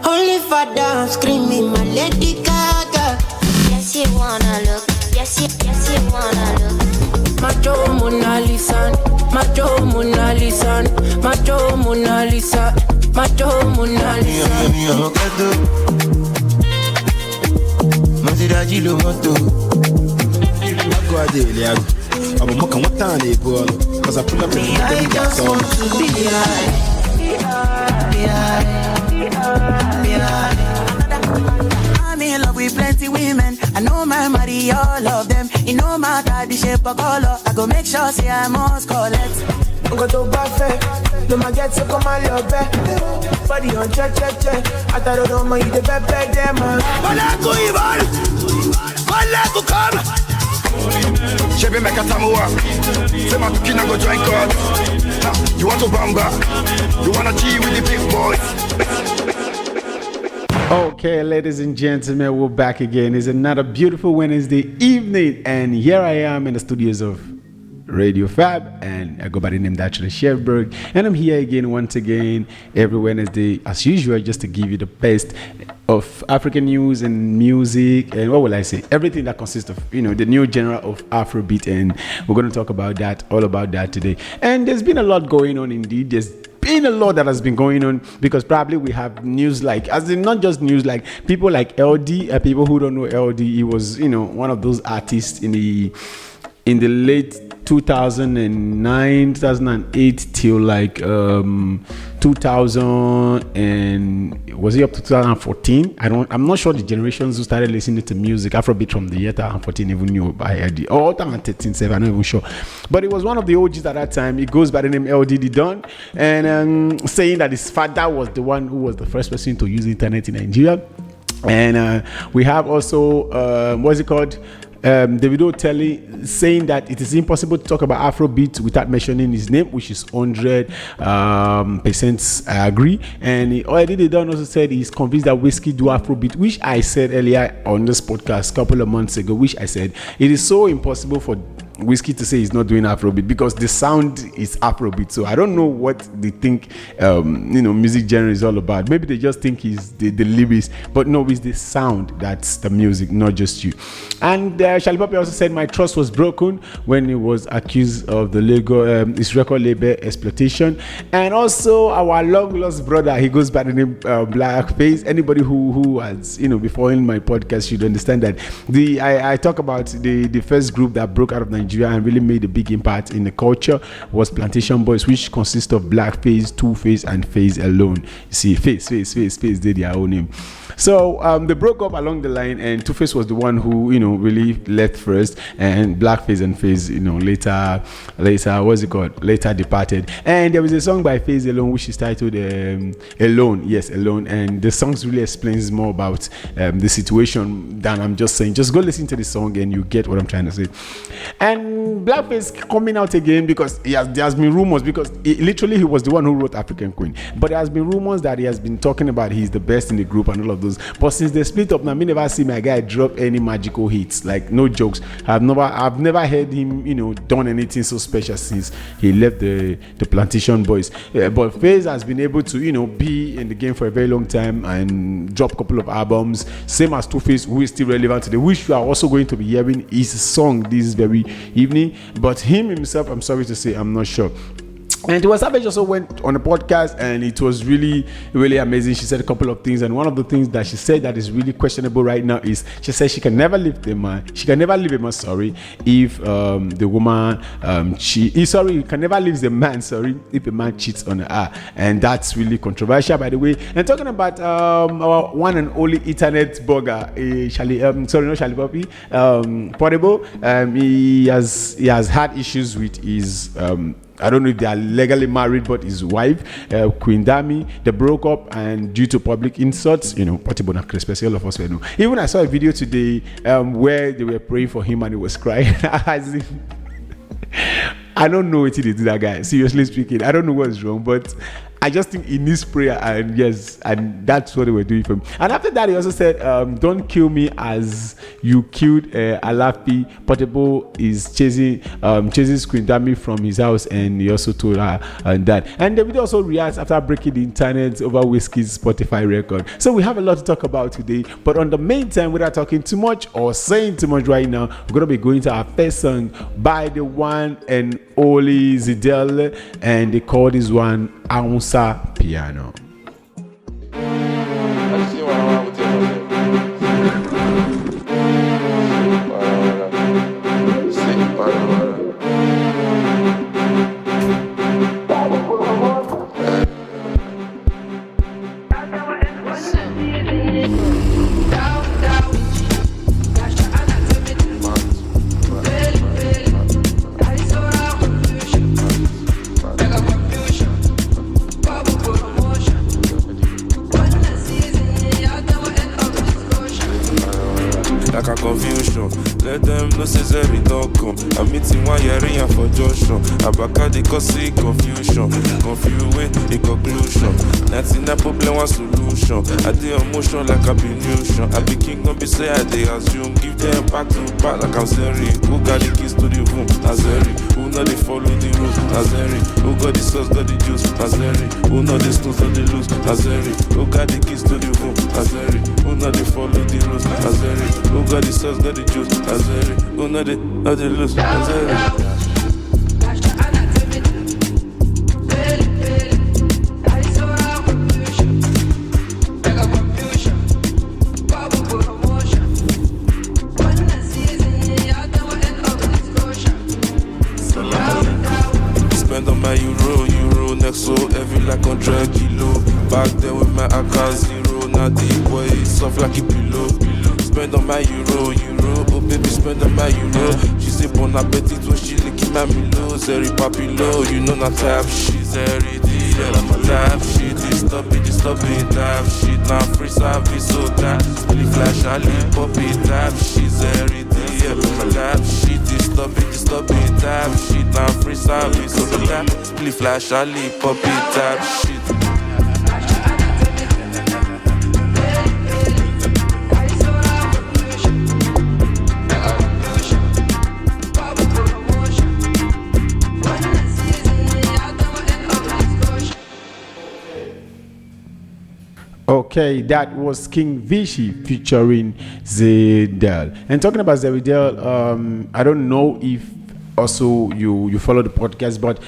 Only for dance, screaming my Lady Gaga. Yes, you wanna look. Yes, you wanna look. Macho Mona Lisa, Macho Mona Lisa, Macho Mona Lisa, Macho Mona Lisa. Masiragilo moto. Go adele ago. I'm a one time they go. Cause I pull up in the I just want to be high. I'm in love with plenty women. I know my marry all of them. It no matter the shape or color. I go make sure say I must collect. Go to buffet, no ma get so come on your bed. Body on check. I thought don't mind you the bed them. Wala go Ivan. Wala go come. Chebe make a samoa. Say my kina go join God. You want to bamba? You wanna G with the big boys? Okay, ladies and gentlemen, we're back again. It's another beautiful Wednesday evening, and here I am in the studios of Radio Fab, and I go by the name Datriller Chevborg, and I'm here again once again every Wednesday as usual, just to give you the best of African news and music, and what will I say, everything that consists of, the new genre of Afrobeat, and we're going to talk about that, all about that today. And there's been a lot going on indeed. There's been a lot that has been going on, because probably we have news like, as in not just news, like people like LD, people who don't know LD, he was one of those artists in the late 2009 2008 till like 2000, and was he up to 2014? I'm not sure the generations who started listening to music Afrobeat from the year 2014 even knew about LD, or 2013 7, I'm not even sure, but it was one of the OGs at that time. He goes by the name LD the Don, and saying that his father was the one who was the first person to use the internet in Nigeria. And we have also what's it called, Davido saying that it is impossible to talk about Afrobeat without mentioning his name, which is 100% I agree. And he already done also said he's convinced that Whiskey do Afrobeat, which I said earlier on this podcast a couple of months ago, which I said it is so impossible for Whiskey to say he's not doing Afrobeat, because the sound is Afrobeat. So I don't know what they think music genre is all about. Maybe they just think he's the lyrics, but no, it's the sound that's the music, not just you. And Charlie Poppy also said my trust was broken when he was accused of the his record label exploitation. And also our long lost brother, he goes by the name Blackface. Anybody who has been following my podcast should understand that I talk about the first group that broke out of Nigeria and really made a big impact in the culture was Plantation Boys, which consists of Blackface, Two-Face, and Face alone. You see, Face, they their own name. So they broke up along the line, and Two-Face was the one who really left first, and Blackface and Face later what's it called, later departed. And there was a song by Face alone which is titled Alone, and the song really explains more about the situation than I'm just saying. Just go listen to the song and you get what I'm trying to say. And Blackface coming out again, because there has been rumors, because he was the one who wrote African Queen, but there has been rumors that he has been talking about he's the best in the group and all of those. But since they split up, now me never see my guy drop any magical hits, like no jokes. I've never heard him done anything so special since he left the Plantation Boys. But Faze has been able to be in the game for a very long time and drop a couple of albums, same as Two-Face, who is still relevant today, which we are also going to be hearing his song this very evening. But him himself, I'm sorry to say, I'm not sure. And Tiwa Savage also went on a podcast, and it was really, really amazing. She said a couple of things, and one of the things that she said that is really questionable right now is she said she can never leave a man. If the woman can never leave the man. If a man cheats on her, and that's really controversial, by the way. And talking about our one and only internet blogger, Charlie Poppy, Portable. He has had issues with his I don't know if they are legally married, but his wife, Queen Dami, they broke up, and due to public insults, Portable and Chris, all of us know. Even I saw a video today where they were praying for him and he was crying. As if, I don't know what he did to that guy. Seriously speaking, I don't know what's wrong, but I just think he needs prayer, and yes, and that's what they were doing for him. And after that, he also said, "Don't kill me as you killed Alafi. Portable is chasing Queen Dami from his house," and he also told her that. And David also reacts after breaking the internet over Whiskey's Spotify record. So we have a lot to talk about today. But on the main time, without talking too much or saying too much right now, we're gonna be going to our first song by the one and only Zidel, and they call this one Aunsa Piano. Confusion, let them know Cesare don't come. I'm meeting one year for Joshua. Abaka they cause confusion, confusing the conclusion. That's in that problem one solution. I do emotion like I be nution. I be king don't be say I they assume. Give them back to back like I'm Zeri. Who got the keys to the room? Nazeri. Who know they follow the rules? Nazeri. Who got the sauce, got the juice? Nazeri. Who know the stones, got the loose? Nazeri. Who got the keys to the room? Nazeri. Who know they follow the rules? Nazeri. Who got the sauce, got the juice? Nazeri. Who know they loose? Nazeri. So heavy like 100 kilo. Back then with my AK zero. Now the boy is soft like a pillow. Spend on my euro. Oh baby, spend on my euro. She say bon appetit when she licking my milo. Zeri papilo, you know not type. She's very dear. I'm a type. She disturb it, type. She now free service, so that. Spilly flash, I leave poppy type. She's very dear. I'm a type. She disturb it, type. She now free service, so that. Spilly flash, I leave poppy type. Shit. Okay, that was King Vichy featuring Zidel. And talking about Zidel, I don't know if also you follow the podcast, but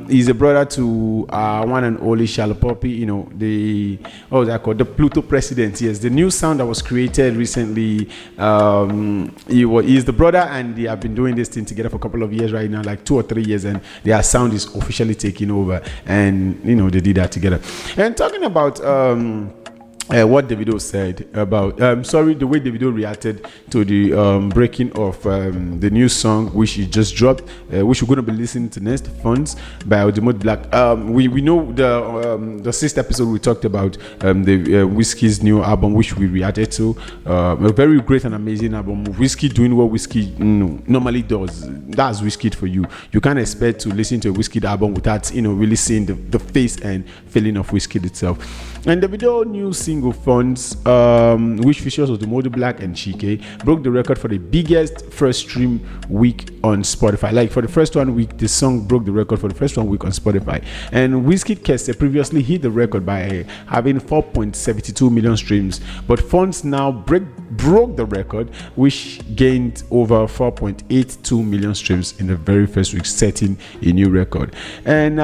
he's a brother to one and only Shalapopi, you know, the the Pluto president. Yes, the new sound that was created recently. He's the brother, and they have been doing this thing together for a couple of years right now, like 2 or 3 years, and their sound is officially taking over, and you know they did that together. And talking about what Davido said about the way Davido reacted to the breaking of the new song which he just dropped, which we're going to be listening to next, Funds by Audemode Black. We know the 6th episode we talked about the Whiskey's new album, which we reacted to, a very great and amazing album. Whiskey doing what Whiskey normally does. That's Whiskey for you. You can't expect to listen to a Whiskey album without really seeing the face and feeling of Whiskey itself. And the video new single Funds, which features Audemode Black and Chike, broke the record for the biggest first stream week on Spotify. Like for the first 1 week, the song broke the record for the first 1 week on Spotify. And Whiskey Keste previously hit the record by having 4.72 million streams, but Funds now broke the record, which gained over 4.82 million streams in the very first week, setting a new record. And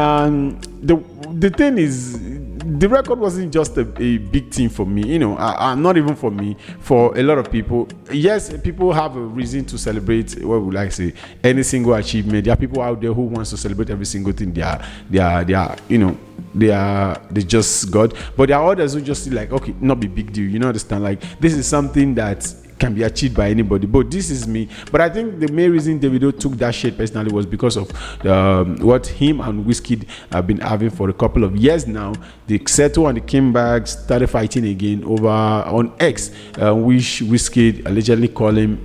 the thing is, the record wasn't just a big thing for me, not even for me, for a lot of people. Yes, people have a reason to celebrate, what would I say, any single achievement. There are people out there who wants to celebrate every single thing they just got. But there are others who just like, okay, not be big deal, understand? Like, this is something that can be achieved by anybody. But this is me. But I think the main reason Davido took that shit personally was because of what him and Wizkid have been having for a couple of years now. The Xeto and the Kimbag started fighting again over on X, which Wizkid allegedly called him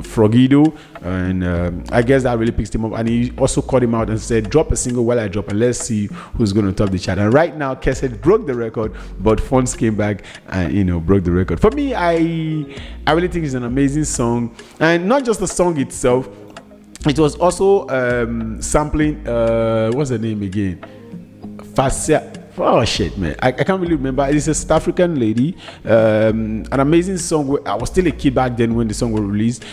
Frogido, and I guess that really pissed him off. And he also called him out and said, drop a single while I drop, and let's see who's going to top the chart. And right now Kesset broke the record, but Fonz came back and broke the record. For me, I really think it's an amazing song, and not just the song itself. It was also sampling what's the name again? Fascia. Oh shit, man! I can't really remember. It's a South African lady. An amazing song. I was still a kid back then when the song was released.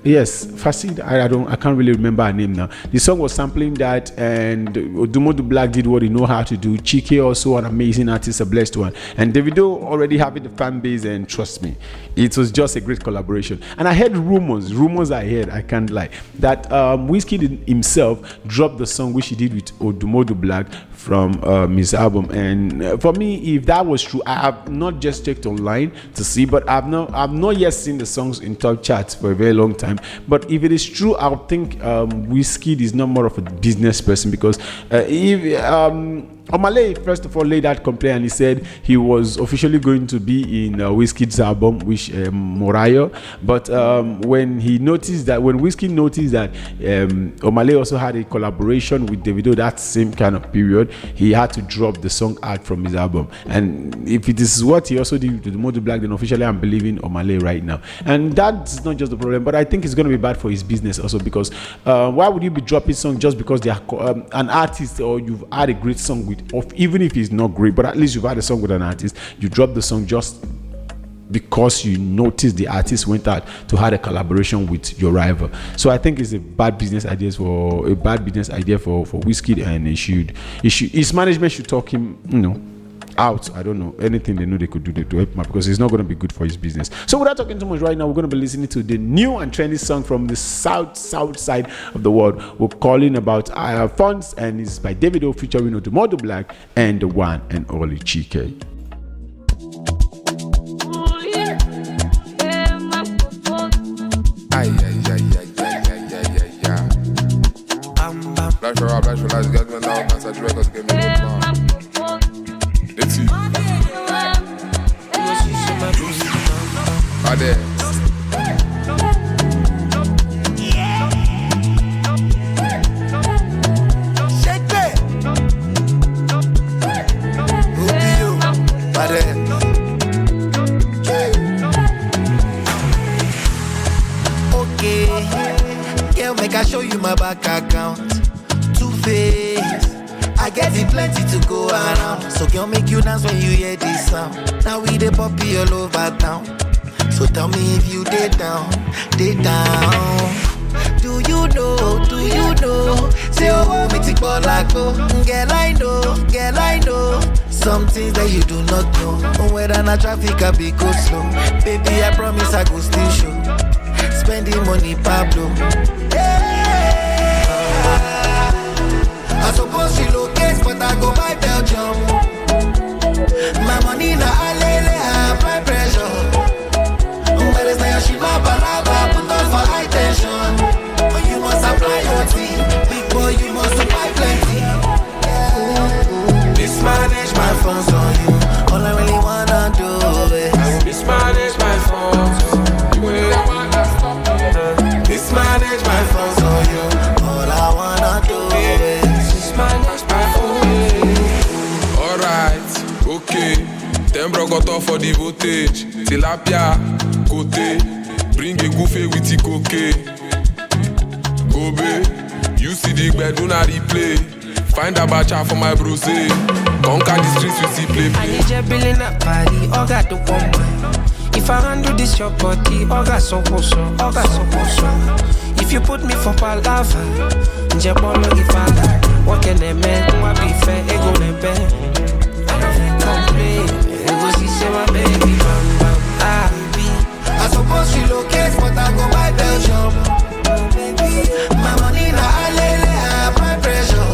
Yes, Fasid. I can't really remember her name now. The song was sampling that, and Odumodu Black did what he know how to do. Chike also an amazing artist, a blessed one, and Davido already having the fan base, and trust me, it was just a great collaboration. And I heard rumors I heard, I can't lie, that Wizkid himself dropped the song which he did with Odumodu Black from his album. And for me, if that was true, I have not just checked online to see, but I've not yet seen the songs in top charts for a very long time. But if it is true, I would think Wizkid is not more of a business person, because if Omale first of all laid that complaint, and he said he was officially going to be in Wizkid's album, which Morayo. But when Wizkid noticed that Omale also had a collaboration with Davido that same kind of period, he had to drop the song out from his album. And if it is what he also did with Odumodu Black, then officially I'm believing Omale right now. And that's not just the problem, but I think it's going to be bad for his business also, because why would you be dropping songs just because they are an artist, or you've had a great song with, even if it's not great, but at least you've had a song with an artist, you drop the song just because you noticed the artist went out to have a collaboration with your rival. So I think it's a bad business idea for Wizkid, and his management should talk him, out. I don't know, anything they know they could do to help him, because it's not going to be good for his business. So without talking too much right now, we're going to be listening to the new and trendy song from the south side of the world. We're calling about Funds, and it's by Davido featuring Odumodu Black and the one and only Chike. Let's get me now, cause I drink, give me one more. Let's see. Ade. Shake it. Rubio. Ade. Okay. Girl, make I show you my bank account. Two-Face. I get it plenty to go around. So girl, make you dance when you hear this sound. Now we the poppy all over town. So tell me if you did down. Do you know? Say oh, me take ball like go. Girl, I know. Some things that you do not know. Whether na traffic I be go slow. Baby, I promise I go still show. Spending money, Pablo. I suppose she locates, but I go buy Belgium. My money na alele, I apply pressure. But it's like she my balaba, put on for high tension. But you must apply your tea, big boy, you must apply plenty. Mismanage my funds on you, all I really wanna do is mismanage my funds. You really wanna stop. Mismanage my funds on you, all I wanna do is. Alright, okay. Tembro got off for the voltage. Tilapia, côté. Bring a goofy with the cocaine. Gobe, you see the bed, do not replay. Find a bacha for my brose. Conquer the streets with the play. I need your billing up party, all got the woman. If I handle this your body, all got so close. If you put me for palava, Jabolo if I like. What can they make? What be fair? Ego ne be. Complain. Ego she say my baby bam bam. I suppose she locates, but I go buy Belgium. My money na alele, I apply pressure.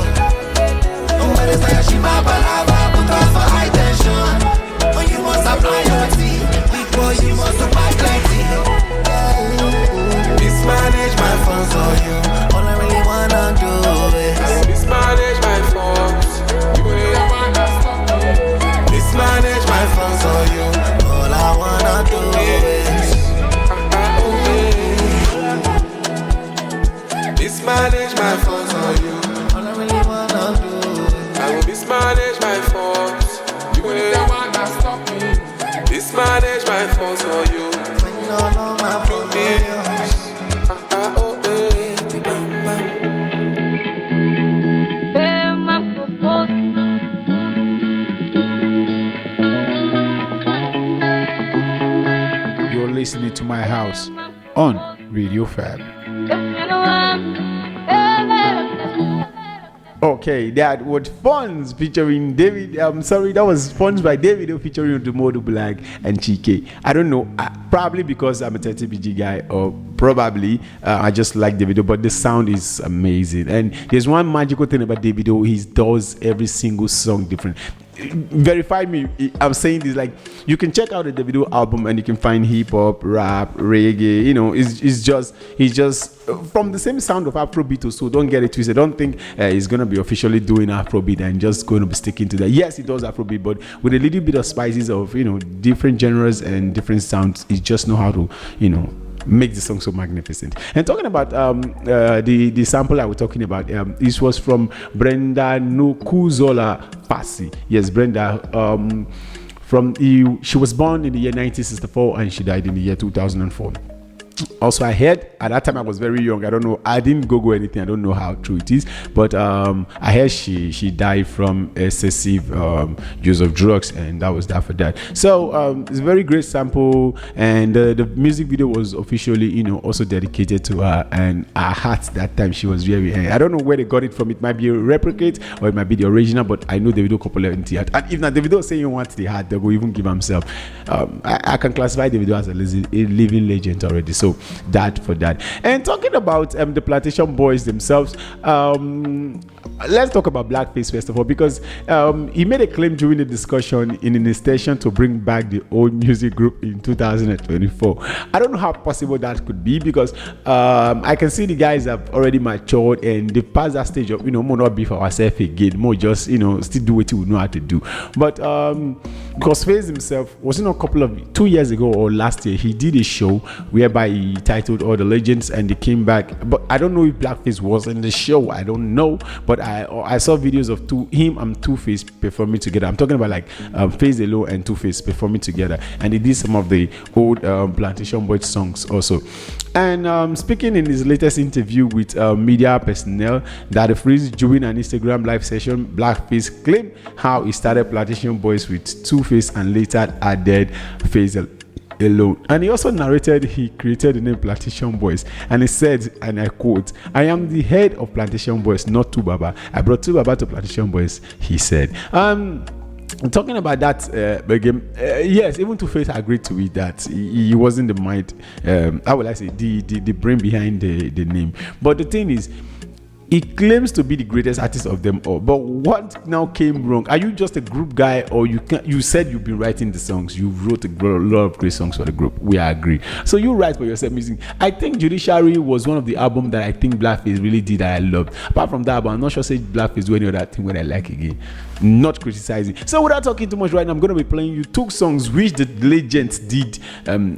But it's like she my balaba, put on for high tension. But you must apply your tea, big boy, you must apply plenty. mismanage my phones for you. You're listening to My House on Radio Fab. Okay, that was Funds featuring David. I'm sorry, that was Funds by David featuring Odumodu Black and Chike. I don't know, probably because I'm a 30BG guy, or probably I just like Davido, but the sound is amazing. And there's one magical thing about Davido: he does every single song different. Verify me, I'm saying this, like, you can check out the Davido album and you can find hip hop, rap, reggae, you know, he's just from the same sound of Afrobeat. So don't get it twisted. Don't think he's gonna be officially doing Afrobeat and just going to be sticking to that. Yes, he does Afrobeat, but with a little bit of spices of, you know, different genres and different sounds. He just know how to, you know, make the song so magnificent. And talking about the sample I was talking about, this was from Brenda Nukuzola Pasi. Yes, Brenda. She was born in the year 1964 and she died in the year 2004. Also, I heard at that time I was very young. I don't know. I didn't Google anything. I don't know how true it is. But I heard she died from excessive use of drugs, and that was that for that. So it's a very great sample, and the music video was officially, you know, also dedicated to her. And her heart that time, she was very. I don't know where they got it from. It might be a replicate or it might be the original. But I know Davido popularity heart. And if not Davido saying you want the heart, they will even give himself. I can classify Davido as a living legend already. So that for that. And talking about the Plantation Boys themselves, let's talk about Blackface first of all, because he made a claim during the discussion in a station to bring back the old music group in 2024. I don't know how possible that could be, because I can see the guys have already matured and they passed that stage of, you know, more not be for ourselves again, more just, you know, still do what you know how to do. But because Face himself was, you know, 2 years ago or last year, he did a show whereby he titled All the Legends, and they came back. But I don't know if Blackface was in the show. I don't know. But I saw videos of him and Two-Face performing together. I'm talking about like Face Alone and Two-Face performing together, and he did some of the old Plantation Boys songs also. And speaking in his latest interview with media personnel, that the phrase during an Instagram live session, Blackface claimed how he started Plantation Boys with Two-Face and later added Face Alone. And he also narrated he created the name Plantation Boys, and he said, and I quote, "I am the head of Plantation Boys, not Tubaba. I brought Tubaba to Plantation Boys," he said. Talking about that again, yes, even Two-Face agreed to it that he wasn't the mind, how will I say, the brain behind the name. But the thing is, he claims to be the greatest artist of them all. But what now came wrong? Are you just a group guy, or you said you've been writing the songs? You wrote a lot of great songs for the group. We agree. So you write for yourself music. I think Judiciary was one of the albums that I think Blackface really did that I loved. Apart from that album, I'm not sure say Blackface do any other thing when I like again. Not criticizing. So without talking too much right now, I'm going to be playing you 2 songs which the legends did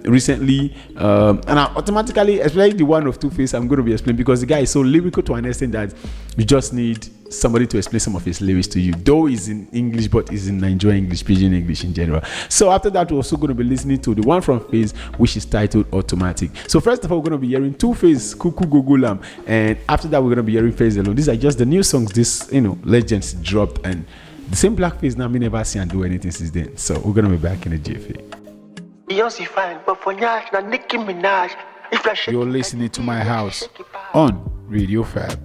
recently. And I automatically, especially the one of Two-Face, I'm going to be explaining, because the guy is so lyrical to an extent that you just need somebody to explain some of his lyrics to you. Though he's in English, but he's in Nigerian English, Pidgin English in general. So after that, we're also going to be listening to the one from Face, which is titled Automatic. So first of all, we're going to be hearing Two-Face, Kuku Gugulam, and after that, we're going to be hearing Face Alone. These are just the new songs this, you know, legends dropped, and the same Blackface now, me never see and do anything since then. So we're going to be back in a jiffy. You're listening to My House on Radio Fab.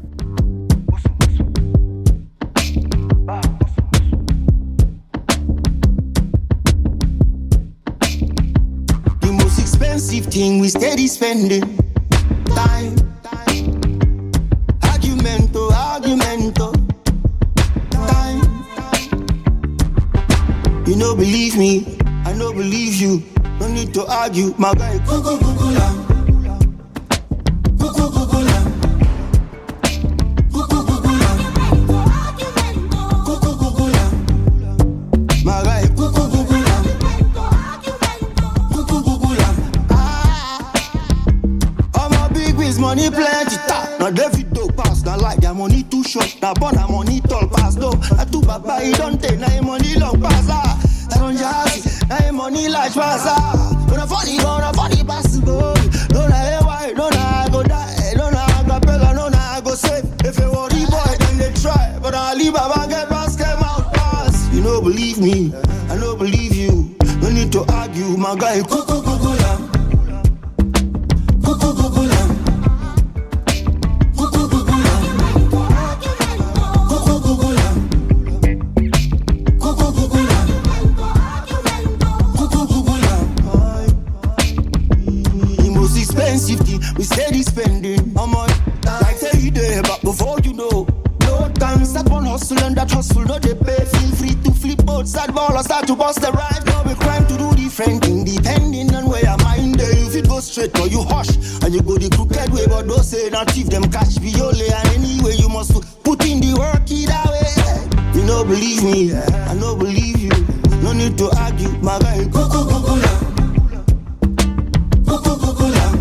The most expensive thing we steady spending. Time. Argumento. Time. You no believe me, I no believe you. No need to argue, my guy. Money plenty, now David do pass, now like their money too short, now born a money tall pass, no, I too baba, he don't take, now money long pass, I don't just, now money funny like Pasa. Gonna funny possible. Don't I why, don't I go die, don't I go bella, don't I go save. If you want the boy, then they try. But I leave Baba get pass, came out pass. You don't believe me, I don't believe you. No need to argue, my guy. Cuckoo, cuckoo, lamb. Cuckoo, cuckoo, lamb. Cuckoo, cuckoo, lamb. Cuckoo, cuckoo, lamb. Cuckoo, cuckoo, lamb. Cuckoo, cuckoo, lamb. The most expensive thing we steady spending. How much? Like say you there, but before you know. No time, start one hustle and that hustle no they pay. Feel free to flip boats, that ball or start to bust the ride. No be crime to do different thing, depending on where your mind there. If it go straight or you hush, and you go the crooked way, but don't say not if them catch viole. And anyway you must put in the work either way. You don't believe me, I don't believe you. No need to argue, my guy. Cuckoo, cuckoo, lamb. Cuckoo, cuckoo, lamb.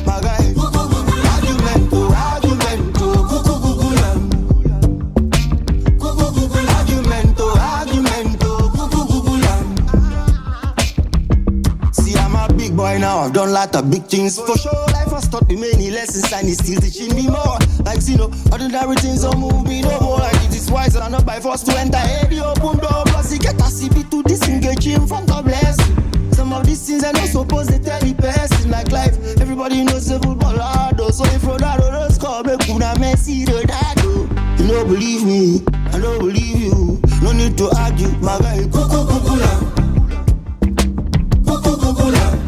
My guy. Argumento. Cuckoo, cuckoo, lamb. Cuckoo, cuckoo, argumento. Cuckoo, cuckoo, lamb. See, I'm a big boy now. I've done lot of big things for sure. Life has taught me many lessons and it's still teaching me more. Like, you know, ordinary things don't move me no more. Like it is wise and not by force to enter any open door. Plus, you get a CB to disengage in front of blessing. Some of these things I not supposed to tell the person. Like life, everybody knows the football hardo. So if Ronaldo don't score, make una Messi Ronaldo. You don't believe me, I don't believe you. No need to argue, my guy. Cuckoo, cuckoo, lamb. Cuckoo, cuckoo, lamb.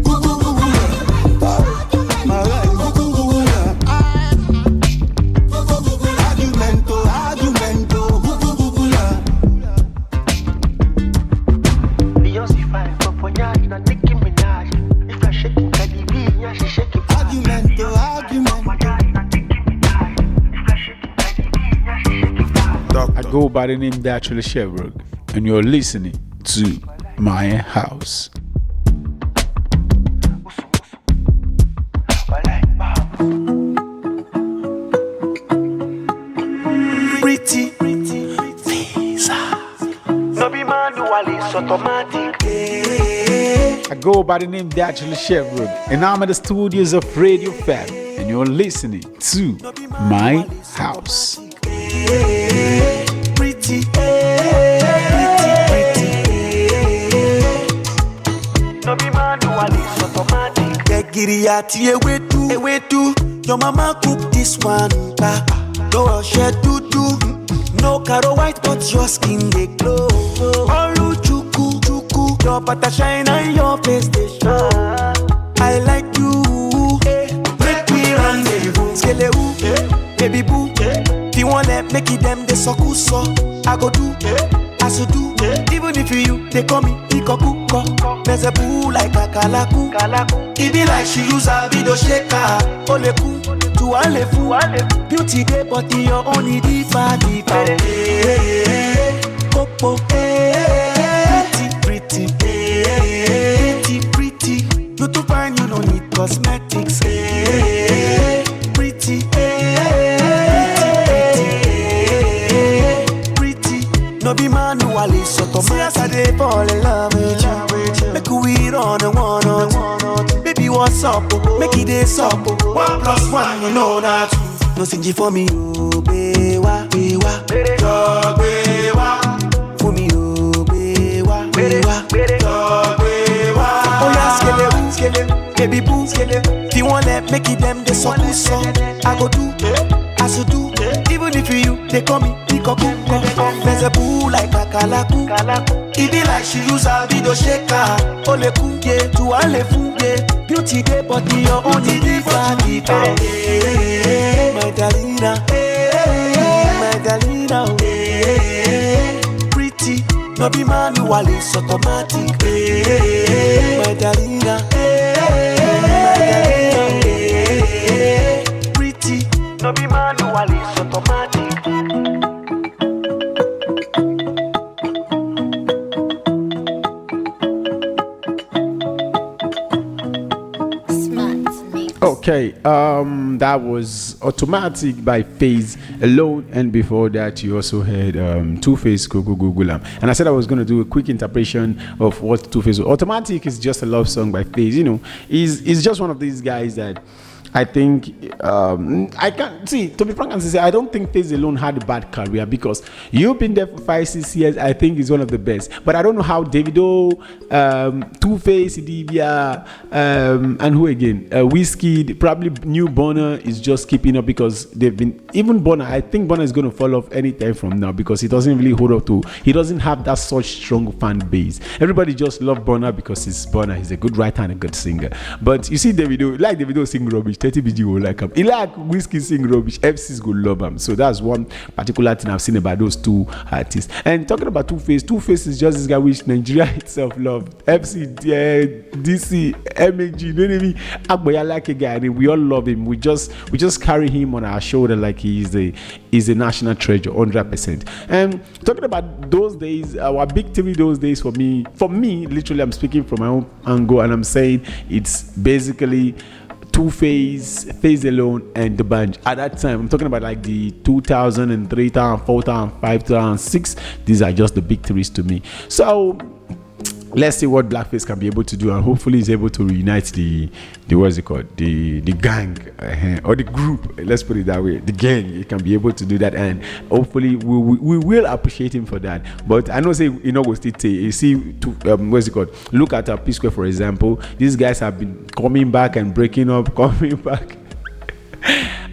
Cuckoo, cuckoo, lamb. My guy. Cuckoo, cuckoo, lamb. Cuckoo, cuckoo, argumento. Cuckoo, cuckoo, lamb. Beyonce fine, but for ya, you not Nicki Minaj. If I shaking Cardi B, yeah, she shaking. Argumento. I go by the name Datriller Chevborg, and you're listening to My House. Pretty, visa. No be manual, it's automatic. I go by the name Datriller Chevborg, and I'm at the studios of Radio Fab, and you're listening to My House. Pretty, no be manual, it's automatic. Gegiriati ewedu. Your mama cook this one, no rush do. No caro white, but your skin they glow. Olu chuku, your butter shine on your face they show. I like you, make me rendezvous. Skele who, baby boo. If you want them, make it them the soku so. I go do, as you do. Even if you, they call me Ikokuko. There's a boo like a kalaku. It be like she use a video shaker. Oleku, to alefu. Beauty day, but your only diva. Popo, pretty. You too fine, you don't need cosmetics. Pretty. No be manual, it's automatic. See as I dey fall in love with you. Make we run a 1-on-2. Baby, what's up? Make it this up. 1+1, you know that. No sing for me, oh, bewa. Dog, bewa. For me, oh, bewa. Dog, bewa. Oh, yeah, skele, baby boo. If you want that, make it them the so. I go do, as you do. Even if you, they call me Ikokuko. There's a boo like a kalaku. It be like she use a video shaker. Oleku, yeah, to alefu, yeah. Beauty day, but your only diva. My Dalina, pretty, no be manual, it's automatic. My Dalina, pretty, no be manual, it's automatic. Okay, that was Automatic by Phase Alone, and before that you also heard Two-Face Google. And I said I was going to do a quick interpretation of what Two-Face was. Automatic is just a love song by Phase. You know, he's just one of these guys that I think I can't see, to be frank and sincere, I don't think Phase Alone had a bad career, because you've been there for 5-6 years. I think he's one of the best, but I don't know how Davido, Two-Face, Idibia, and who again, Whiskey, probably New Bonner is just keeping up, because they've been, even Bonner, I think Bonner is going to fall off anytime from now, because he doesn't really hold up to, he doesn't have that such strong fan base. Everybody just love Bonner because he's Bonner, he's a good writer and a good singer. But you see Davido, like Davido sing rubbish, 30 BG will like him. He like Whiskey sing rubbish, FC's go love him. So that's one particular thing I've seen about those two artists. And talking about Two-Face, Two-Face is just this guy which Nigeria itself loved. FC, DC, MAG, you know what I mean? Agboya like a guy, and we all love him. We just carry him on our shoulder like he's a national treasure, 100%. And talking about those days, our big TV those days for me, literally, I'm speaking from my own angle, and I'm saying it's basically Two-Face, Phase Alone, and the Bunch. At that time, I'm talking about like the 2003, 2004, 2005, 2006. These are just the big threes to me. So let's see what Blackface can be able to do, and hopefully he's able to reunite the what's it called, the gang or the group. Let's put it that way, the gang. He can be able to do that, and hopefully we will appreciate him for that. But I know, say, you know, we still you see, what's it called? Look at P Square, for example. These guys have been coming back and breaking up, coming back.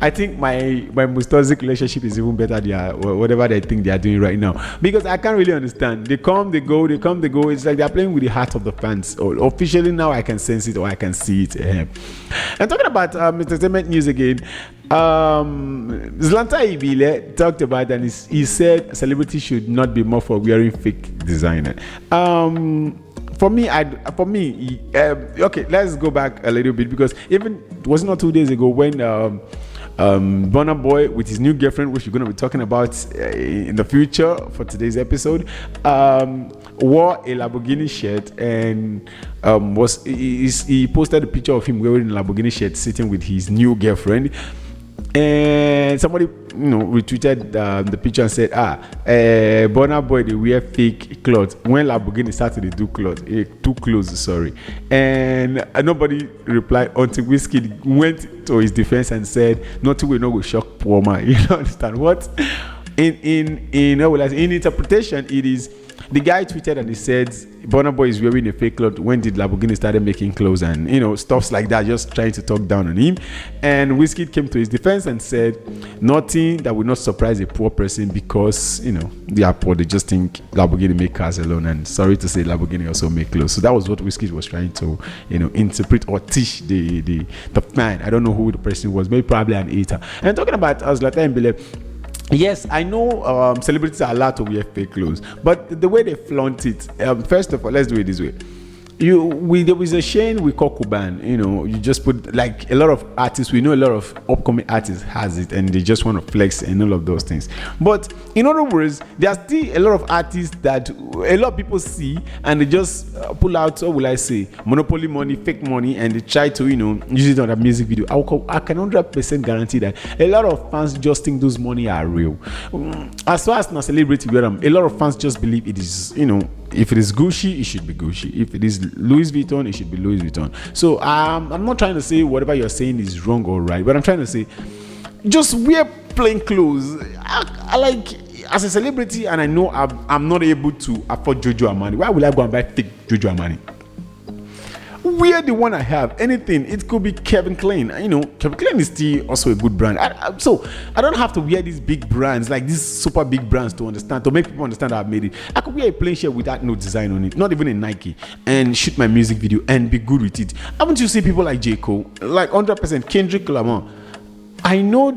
I think my most toxic relationship is even better than whatever they think they are doing right now, because I can't really understand. They come, they go, they come, they go. It's like they're playing with the heart of the fans. Or officially now I can sense it, or I can see it. And talking about entertainment news again, Zlanta Ibile talked about, and he said celebrities should not be more for wearing fake designer. For me, okay, let's go back a little bit, because even it was not 2 days ago when Burna Boy with his new girlfriend, which we're going to be talking about in the future for today's episode, wore a Lamborghini shirt, and he posted a picture of him wearing a Lamborghini shirt sitting with his new girlfriend. And somebody, retweeted the picture and said, Burna Boy, they wear fake clothes. When Lamborghini started to do clothes, sorry. And nobody replied until Whiskey went to his defense and said, nothing will not shock poor man. You don't understand what? In interpretation, it is, the guy tweeted and he said Burna Boy is wearing a fake cloth. When did Lamborghini started making clothes, and stuffs like that, just trying to talk down on him. And Whiskey came to his defense and said nothing that would not surprise a poor person, because they are poor, they just think Lamborghini make cars alone, and sorry to say Lamborghini also make clothes. So that was what Whiskey was trying to interpret or teach the fan. I don't know who the person was, maybe probably an hater. And talking about Zlatan Ibile, yes, I know celebrities are allowed to wear fake clothes, but the way they flaunt it, first of all, let's do it this way. There was a Shane we call Kuban, you just put, like, a lot of artists, we know a lot of upcoming artists has it, and they just want to flex and all of those things. But in other words, there are still a lot of artists that a lot of people see, and they just pull out, what will I say, monopoly money, fake money, and they try to use it on a music video. I can 100% guarantee that a lot of fans just think those money are real. As far as a celebrity wear them, a lot of fans just believe it is, if it is Gucci, it should be Gucci. If it is Louis Vuitton, it should be Louis Vuitton. So I'm not trying to say whatever you're saying is wrong or right, but I'm trying to say just wear plain clothes. I like, as a celebrity, and I know I'm not able to afford Giorgio Armani. Why would I go and buy fake Giorgio Armani? Wear the one I have. Anything. It could be Kevin Klein. Kevin Klein is still also a good brand. So I don't have to wear these big brands, like these super big brands, to make people understand that I've made it. I could wear a plain shirt without no design on it, not even a Nike, and shoot my music video and be good with it. Haven't you seen people like J. Cole, like 100% Kendrick Lamar? I know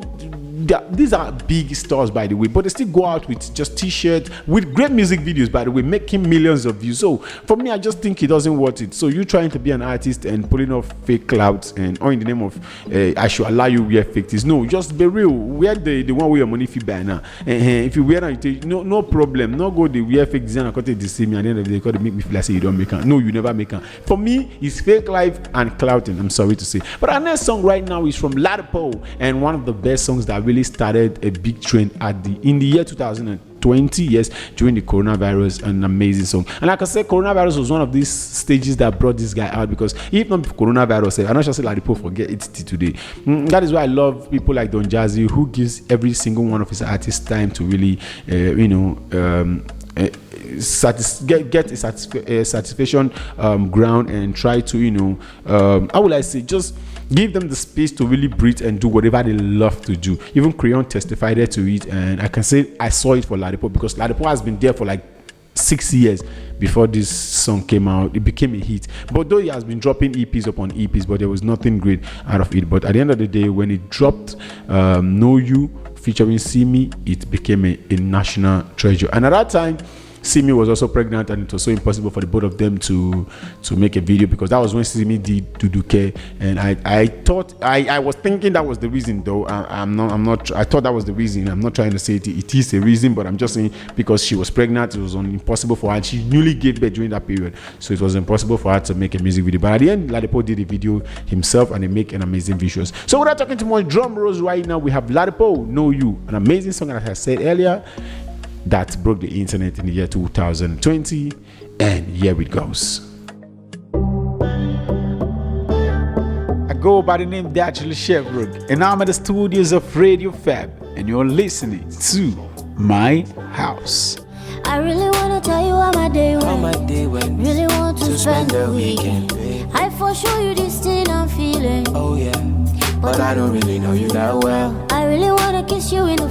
these are big stars, by the way, but they still go out with just t-shirts with great music videos, by the way, making millions of views. So for me, I just think it doesn't worth it. So you trying to be an artist and pulling off fake clouds and or in the name of I should allow you wear fake things. No, just be real. Wear the one where your money fee by now. If you wear it, no problem. No go the wear fake design and they deceive me and then they make me feel like say you don't make it. No, you never make it. For me, it's fake life and clouding. I'm sorry to say. But our next song right now is from Ladipo, and one of the best songs that really started a big trend in the year 2020, yes, during the coronavirus. An amazing song. And like I said, coronavirus was one of these stages that brought this guy out, because if not for coronavirus, I'm not just say Ladipo forget it till today. That is why I love people like Don Jazzy, who gives every single one of his artists time to really get a satisfaction ground and try to how will I say, just give them the space to really breathe and do whatever they love to do. Even Crayon testified to it, and I can say I saw it for Ladipo, because Ladipo has been there for like 6 years before this song came out. It became a hit, but though he has been dropping EPs upon EPs, but there was nothing great out of it. But at the end of the day, when it dropped Know You featuring Simi, it became a national treasure. And at that time, Simi was also pregnant, and it was so impossible for the both of them to make a video, because that was when Simi did Duduke, and I thought I was thinking that was the reason, though. I thought that was the reason. I'm not trying to say it is a reason, but I'm just saying because she was pregnant, it was impossible for her. She newly gave birth during that period, so it was impossible for her to make a music video. But at the end, Ladipo did the video himself, and they make an amazing visuals. So without talking too much drum rolls, right now we have Ladipo, Know You, an amazing song, as I said earlier, that broke the internet in the year 2020, and here it goes. I go by the name Datriller Chevborg, and I'm at the studios of Radio Fab, and you're listening to My House. I really wanna tell you how my day went. Really want to spend the weekend. I for sure you this thing I'm feeling. Oh yeah, but I don't really know you that well. I really wanna kiss you in the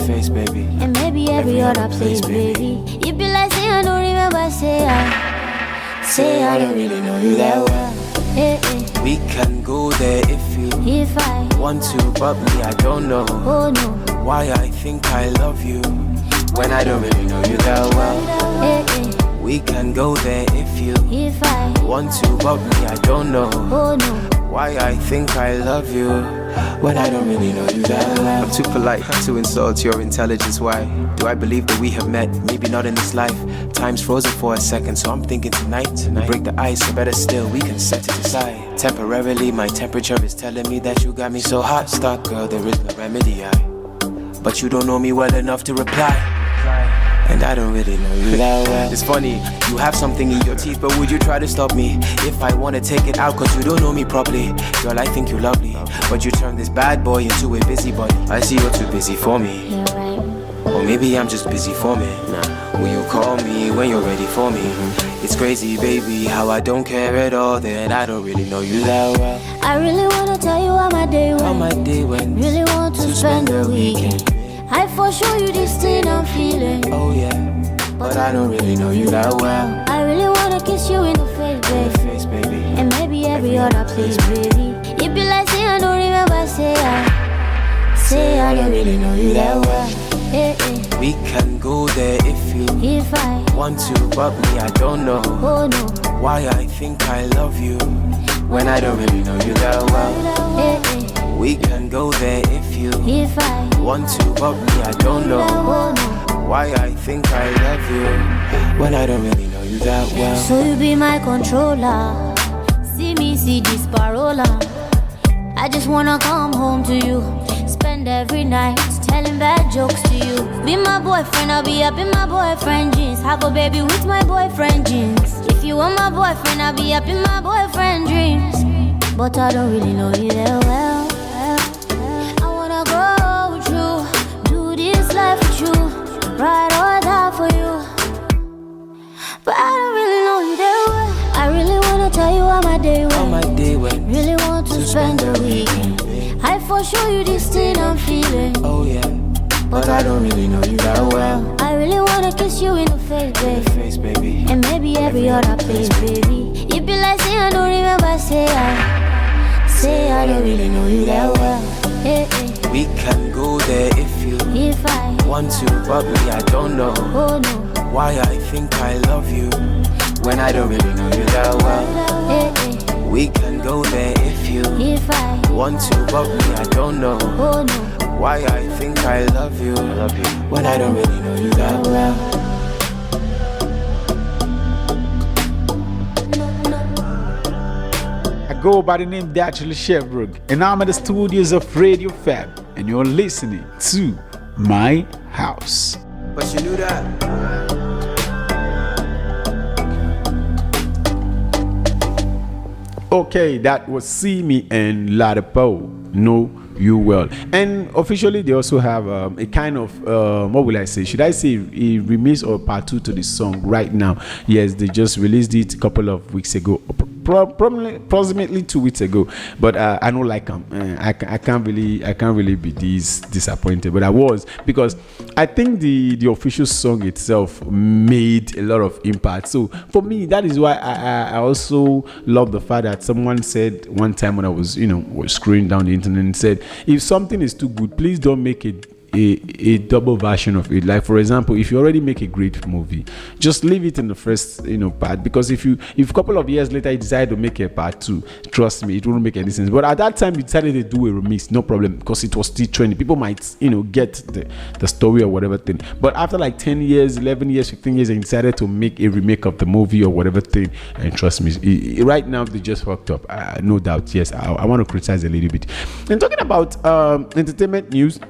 face, baby. And maybe every other place, baby. You be like, say I don't remember, say I don't really know you that well. We can go there if I want to, but me, I don't know. Oh no, why I think I love you when I don't really know you that well. We can go there if I want to, but me, I don't know. Oh no, why I think I love you when I don't really know you that well. I'm too polite to insult your intelligence. Why do I believe that we have met? Maybe not in this life. Time's frozen for a second, so I'm thinking tonight. We break the ice, or better still, we can set it aside. Temporarily, my temperature is telling me that you got me so hot. Stop, girl, there is no remedy. But you don't know me well enough to reply. And I don't really know you that well. It's funny, you have something in your teeth, but would you try to stop me if I wanna take it out? Cause you don't know me properly. Girl, I think you're lovely, but you turn this bad boy into a busybody. I see you're too busy for me. you're right. Or maybe I'm just busy for me. Will you call me when you're ready for me? It's crazy, baby, how I don't care at all. That I don't really know you that well. I really wanna tell you how my day went. How my day went. Really want to spend the weekend. I for sure you this thing I'm feeling. Oh yeah, but I don't really know you that well. I really wanna kiss you in the face, baby. And maybe every other place, baby. You be like, say I don't remember, say I don't really know you that well. We can go there if I want to, but me, I don't know. Oh no, why I think I love you when I don't really know you that well. We can go there if I want to, but me, I don't know. Oh no, why I think I love you when I don't really know you that well. So you be my controller. See me see this parola. I just wanna come home to you. Spend every night telling bad jokes to you. Be my boyfriend, I'll be up in my boyfriend jeans. Have a baby with my boyfriend jeans. If you want my boyfriend, I'll be up in my boyfriend dreams. But I don't really know you that well. I wanna grow with you, do this life with you, ride or die for you. But I don't really know you that well. I really wanna tell you how my day went. How my day went. Really want to spend the weekend. I for sure you this thing I'm feeling. Oh yeah, but I don't really know you that well. I really wanna kiss you in the face, baby. And maybe every other place, baby. You be like, say I don't remember, say I don't really know you that well. We We can go there if you want to, but me, I don't know why I think I love you when I don't really know you that well. We can go there if you want to, but me, I don't know why I think I love you when I don't really know you that well. Go by the name Datriller Chevborg, and I'm at the studios of Radio Fab, and you're listening to My House. But you knew that. Okay, that was See Me and Ladapo. Know You Well. And officially, they also have a kind of, what will I say? Should I say a remix or part 2 to the song right now? Yes, they just released it a couple of weeks ago. Approximately 2 weeks ago, but I don't like them. I can't really be disappointed, but I was, because I think the official song itself made a lot of impact. So for me, that is why I also love the fact that someone said one time when I was scrolling down the internet and said, if something is too good, please don't make it a double version of it. Like, for example, if you already make a great movie, just leave it in the first part, because if a couple of years later you decide to make a part 2, trust me, it won't make any sense. But at that time you decided to do a remix, no problem, because it was still trending. People might get the story or whatever thing. But after like 10 years, 11 years, 15 years, and decided to make a remake of the movie or whatever thing, and trust me, right now they just fucked up, no doubt. Yes, I want to criticize a little bit. And talking about entertainment news,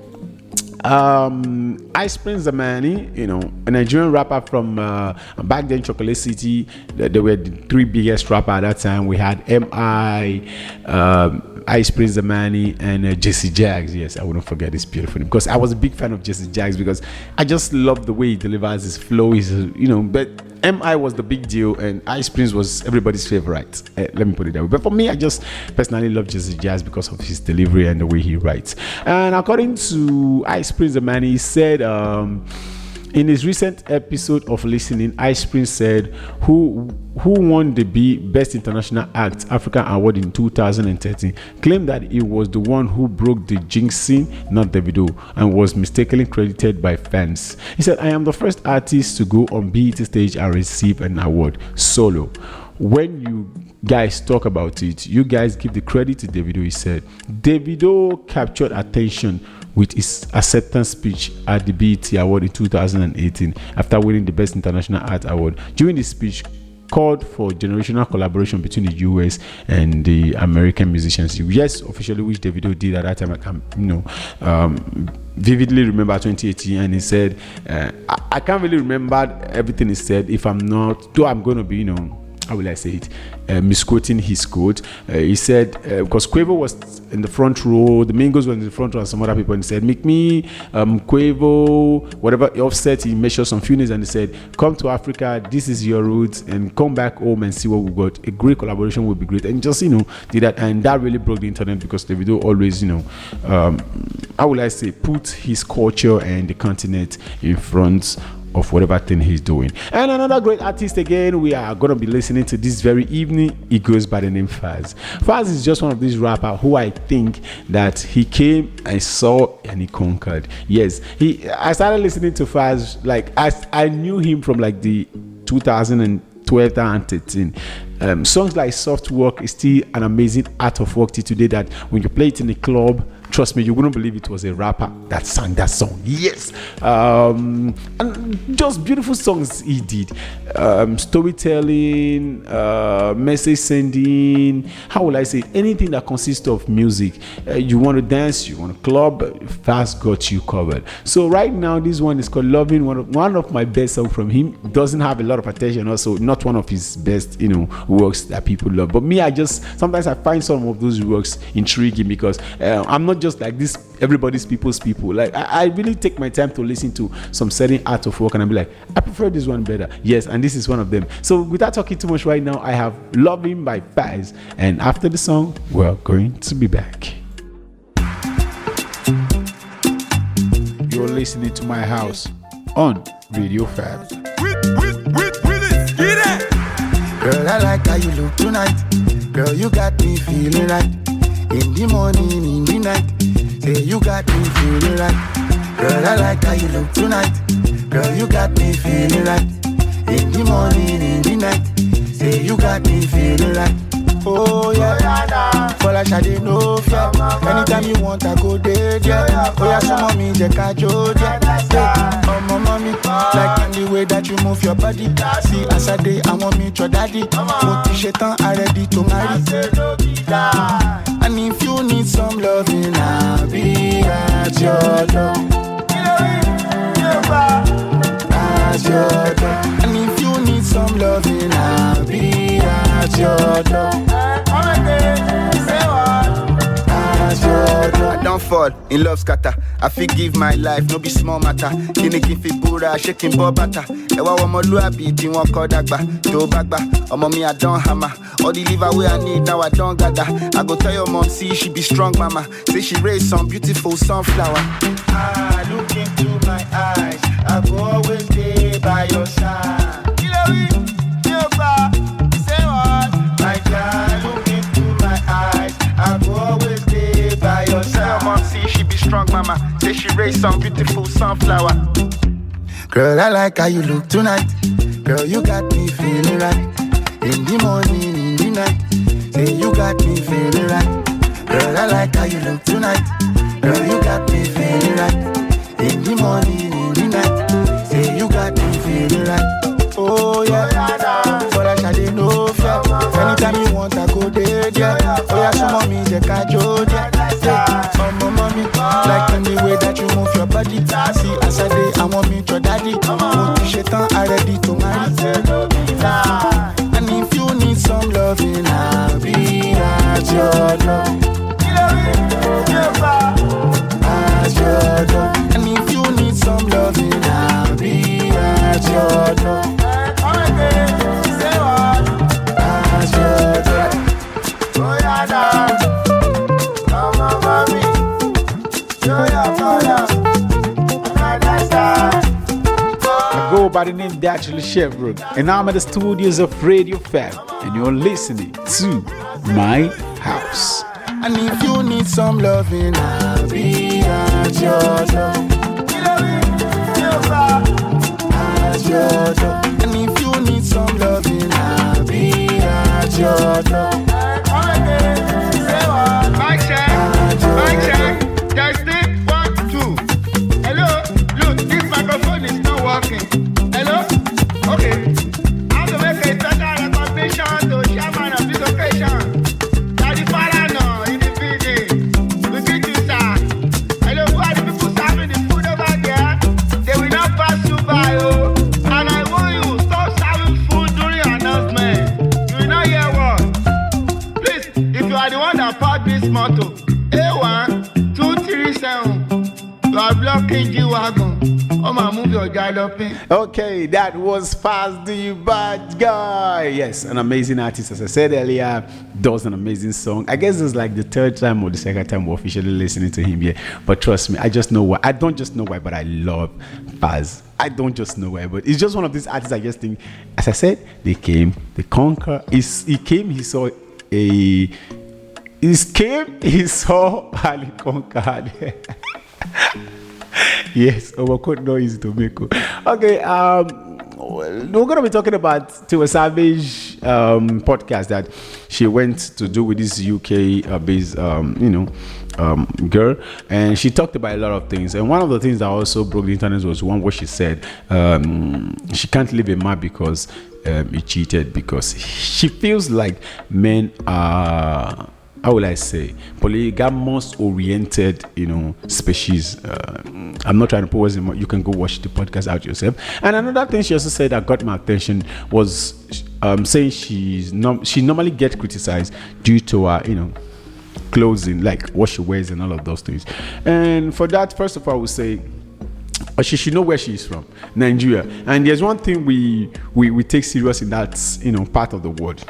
Ice Prince Zamani, a Nigerian rapper from back then, Chocolate City. They were the 3 biggest rappers at that time. We had M.I., Ice Prince Zamani, and Jesse Jaggs. Yes, I wouldn't forget this beautiful name, because I was a big fan of Jesse Jaggs, because I just love the way he delivers his flow. But M.I. was the big deal, and Ice Prince was everybody's favorite. Let me put it that way. But for me, I just personally love Jesse Jaggs because of his delivery and the way he writes. And according to Ice Prince Zamani, he said, in his recent episode of Listening, Ice Prince said, who won the Best International Act African Award in 2013, claimed that he was the one who broke the jinxing, not Davido, and was mistakenly credited by fans. He said, I am the first artist to go on BET stage and receive an award solo. When you guys talk about it, you guys give the credit to Davido. He said, Davido captured attention with his acceptance speech at the BET Award in 2018 after winning the Best International Art Award. During the speech, called for generational collaboration between the US and the American musicians. Yes, officially, which Davido did at that time. I can, vividly remember 2018, and he said, I can't really remember everything he said. If I'm not, though I'm going to be, how will I say it, misquoting his quote. He said, because Quavo was in the front row, the Mingos were in the front row, and some other people, and he said, make me, Quavo, whatever, Offset, he measured some few names, and he said, come to Africa, this is your roots, and come back home and see what we got. A great collaboration would be great. And just, did that, and that really broke the internet, because Davido always, how will I say, put his culture and the continent in front of whatever thing he's doing. And another great artist again we are going to be listening to this very evening, he goes by the name Faz. Faz is just one of these rappers who I think that he came and saw and he conquered. Yes, I started listening to Faz, like I knew him from like the 2012 and 13. Songs like Soft Work is still an amazing art of work till today, that when you play it in a club, trust me, you wouldn't believe it was a rapper that sang that song. Yes. And just beautiful songs he did. Storytelling, message sending, how will I say, anything that consists of music. You want to dance, you want to club, Faz got you covered. So right now, this one is called Loving, one of my best songs from him. Doesn't have a lot of attention, also not one of his best, works that people love. But me, sometimes I find some of those works intriguing, because I'm not just like this everybody's people's people. Like I really take my time to listen to some certain art of work, and I'll be like, I prefer this one better. Yes, and this is one of them. So without talking too much right now, I have Loving by Faz, and after the song, we're going to be back. You're listening to My House on Radio Fab. Girl, I like how you look tonight. Girl, you got me feeling right. In the morning, in the night. Say you got me feeling right. Girl, I like how you look tonight. Girl, you got me feeling right. In the morning, in the night. Say you got me feeling right. Oh yeah, for like I didn't know fear. Anytime you want, I go there. Oh yeah, some mommy, the kajo, yeah. Oh my mommy, like in the way that you move your body. See, as I day, I want me your daddy. Put shaitan, I ready to marry. And if you need some loving, I'll be at your door. At your door. And if you need some loving, I'll be at your door. I don't fall in love scatter. I feel give my life, no be small matter. Kini fi bura, shaking bobata. Ewa wamo luabi, ti won kodagba. Do bagba, omo me I don't hammer. All the liver way I need, now I don't gather. I go tell your mom, see she be strong mama. Say she raised some beautiful sunflower. Look into my eyes, I go always stay by your side. Say what? My God, look into my eyes, I go always stay by your side. Your mom see she be strong mama. Say she raised some beautiful sunflower. Girl, I like how you look tonight. Girl, you got me feeling right. In the morning, in the night. Say you got me feeling right. Girl, I like how you look tonight. Girl, you got me feeling right. In the morning, in the night. Say you got me feeling right. Oh yeah, for like I didn't know fear. Anytime you want, I go there. Oh yeah, some mommy, the kajo, yeah. Oh my mommy, like in the way that you move your body. See, as I day, I want me your daddy. Put shaitan, I ready to marry. And if you need some loving, I'll be at your door. At your door. And if you need some loving, I'll be at your door. Say what? At your door. Oh yeah, now. Come on, mommy. Show your father. I go by the name Datriller Chevborg, and I'm at the studios of Radio Fab, and you're listening to My House. And if you need some loving, I'll be at your door. At your door. And if you need some loving, I'll be at your door. Mic check. Testing 1, 2. Hello, look, this microphone is not working. Hello, okay. How to make a total recognition to chairman of this occasion? Daddy Farano in the building. We greet you, sir. Hello, who are the people serving the food over there? They will not pass you by, oh. And I warn you, stop serving food during your announcement. You will not hear what. Please, if you are the one that bought this motto, A1, 2, 3, 7, you are blocking G-Wagon. Oh my, move your galloping. Okay, that was Fast the Bad Guy. Yes, an amazing artist. As I said earlier, does an amazing song. I guess it's like the third time or the second time we're officially listening to him here. But trust me, I just know why. I don't just know why, but I love Faz. I don't just know why, but it's just one of these artists I just think, as I said, they came, they conquer. He came, he saw a... He saw and he conquered. Yes, overcoat no easy to make. Okay, we're going to be talking about Tiwa Savage podcast that she went to do with this UK based, girl, and she talked about a lot of things. And one of the things that also broke the internet was one where she said she can't leave a man because he cheated, because she feels like men are, how will I say, polygamous oriented, species. I'm not trying to put words in my, you can go watch the podcast out yourself. And another thing she also said that got my attention was saying she normally gets criticized due to her, clothing, like what she wears and all of those things. And for that, first of all, I would say she should know where she is from, Nigeria. And there's one thing we take serious in that part of the world.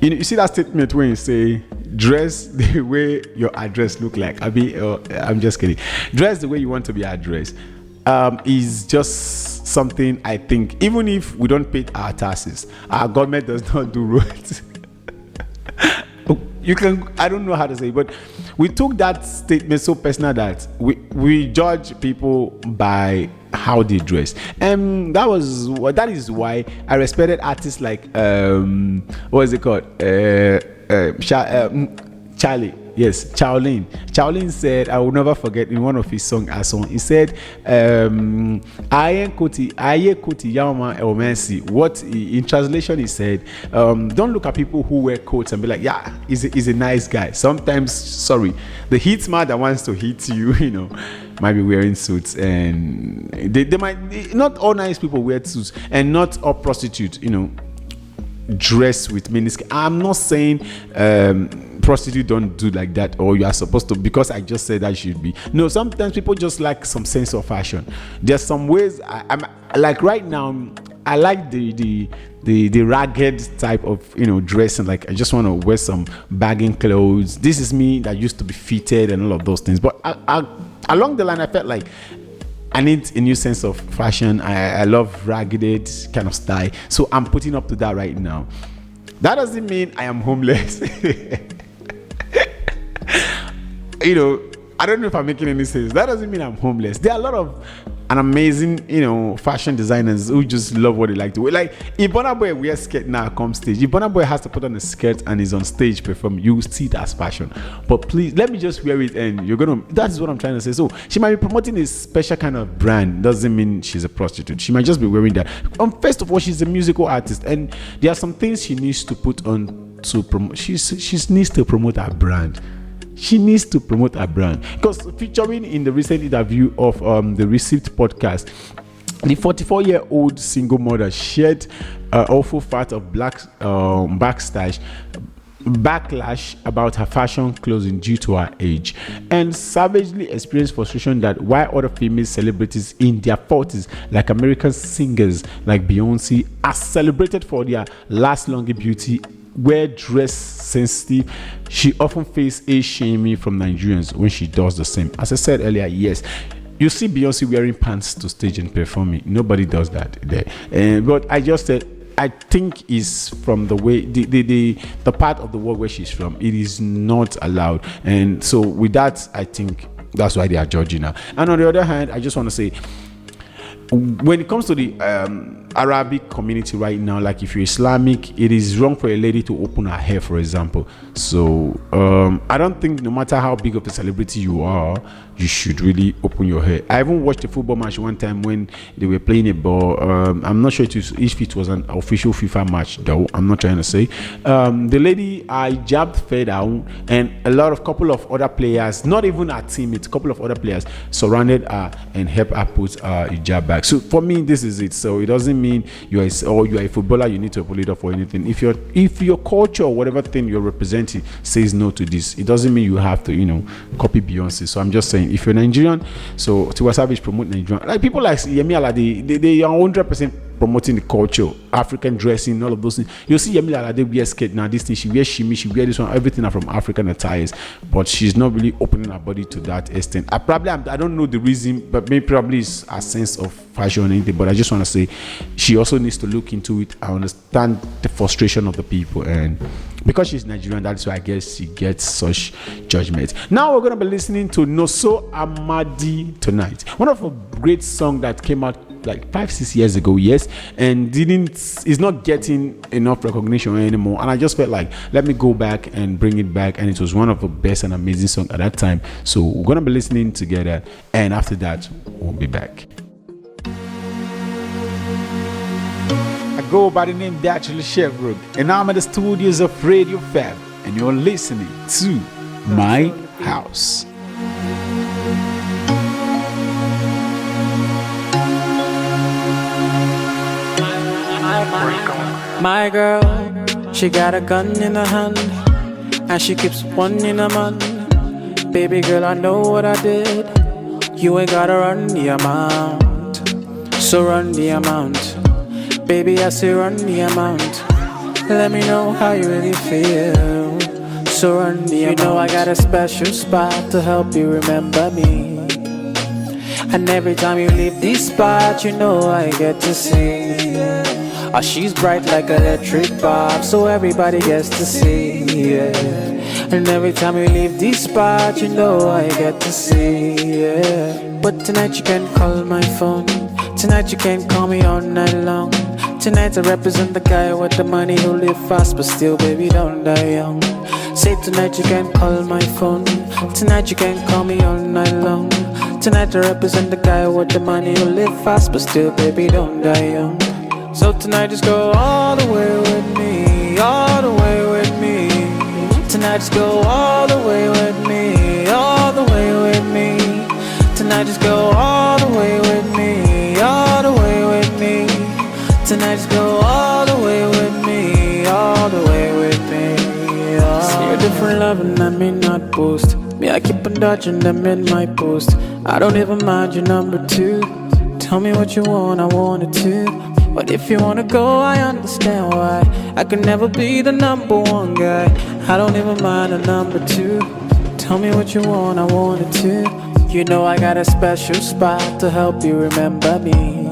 You see that statement when you say dress the way your address look like. I'm just kidding. Dress the way you want to be addressed is just something I think, even if we don't pay our taxes, our government does not do right. you can, I don't know how to say it, but we took that statement so personal that we judge people by how they dress, and that is why I respected artists like what is it called, Charlie. Yes, Chaolin said, I will never forget in one of his songs, he said, Aye Koti Yama Elmensi. What in translation he said, don't look at people who wear coats and be like, yeah, he's a nice guy. Sometimes, sorry, the hit man that wants to hit you, you know, might be wearing suits, and they might, not all nice people wear suits, and not all prostitutes, you know, dress with miniskirt. I'm not saying prostitute don't do like that, or you are supposed to, because I just said that should be. No, sometimes people just like some sense of fashion. There's some ways I'm like right now, I like the ragged type of, you know, dressing. Like I just want to wear some bagging clothes. This is me that used to be fitted and all of those things. But I along the line, I felt like I need a new sense of fashion. I love ragged kind of style, so I'm putting up to that right now. That doesn't mean I am homeless. You know, I don't know if I'm making any sense. That doesn't mean I'm homeless. There are a lot of amazing, you know, fashion designers who just love what they like to wear. Like if Burna Boy wears skirt now come stage, if Burna Boy has to put on a skirt and is on stage perform, you see it as fashion. But please let me just wear it, and you're gonna, that's what I'm trying to say. So she might be promoting a special kind of brand, doesn't mean she's a prostitute. She might just be wearing that. First of all, she's a musical artist, and there are some things she needs to put on to promote. She needs to promote her brand. She needs to promote her brand, because featuring in the recent interview of the Received podcast, the 44-year-old single mother shared awful fact of backlash about her fashion clothing due to her age, and savagely experienced frustration that while other female celebrities in their 40s, like American singers like Beyonce, are celebrated for their last longer beauty, were dress sensitive, she often faces age shaming from Nigerians when she does the same. As I said earlier, yes, you see Beyonce wearing pants to stage and performing. Nobody does that there. But I just said, I think is from the way the part of the world where she's from, it is not allowed. And so with that, I think that's why they are judging her. And on the other hand, I just want to say, when it comes to the Arabic community right now, like if you're Islamic, it is wrong for a lady to open her hair, for example. So I don't think no matter how big of a celebrity you are, you should really open your hair. I even watched a football match one time when they were playing a ball. I'm not sure if it was an official FIFA match though. I'm not trying to say. The lady, I jabbed fed out, and couple of other players, not even our teammates, a couple of other players surrounded her and helped her put her hijab back. So for me, this is it. So it doesn't mean you are a footballer, you need to pull it up or anything. If your culture or whatever thing you're representing says no to this, it doesn't mean you have to, you know, copy Beyonce. So I'm just saying, if you're Nigerian, so Tiwa Savage promote Nigerian, like people like Yemi Alade, they are 100% promoting the culture, African dressing, all of those things. You'll see Yemi Alade wear skirt now, this thing, she wears shimmy, she wear this one, everything are from African attires, but she's not really opening her body to that extent. I don't know the reason, but maybe probably it's a sense of fashion or anything, but I just want to say she also needs to look into it. I understand the frustration of the people, and because she's Nigerian, that's why I guess she gets such judgment. Now we're going to be listening to Noso Amadi tonight, one of a great song that came out like 5-6 years ago, yes, and is not getting enough recognition anymore, and I just felt like, let me go back and bring it back, and it was one of the best and amazing songs at that time. So we're gonna be listening together, and after that we'll be back. I go by the name Datriller Chevborg, and I'm at the studios of Radio Fab, and you're listening to My House. My girl, she got a gun in her hand, and she keeps one in her man. Baby girl, I know what I did. You ain't gotta run the amount, so run the amount. Baby, I say run the amount. Let me know how you really feel, so run the amount. You know I got a special spot to help you remember me, and every time you leave this spot, you know I get to see. She's bright like electric bulb, so everybody gets to see, yeah. And every time we leave this spot, you know I get to see, yeah. But tonight you can call my phone. Tonight you can call me all night long. Tonight I represent the guy with the money who live fast, but still, baby, don't die young. Say tonight you can call my phone. Tonight you can call me all night long. Tonight I represent the guy with the money who live fast, but still, baby, don't die young. So tonight just go all the way with me, all the way with me. Tonight just go all the way with me, all the way with me. Tonight just go all the way with me, all the way with me. Tonight just go all the way with me, all the way with me. See a different love and I may not boast. Me, I keep on dodging them in my post. I don't even mind your number 2. Tell me what you want, I want it too. But if you wanna go, I understand why. I could never be the number 1 guy. I don't even mind a number 2. Tell me what you want, I want it too. You know I got a special spot to help you remember me.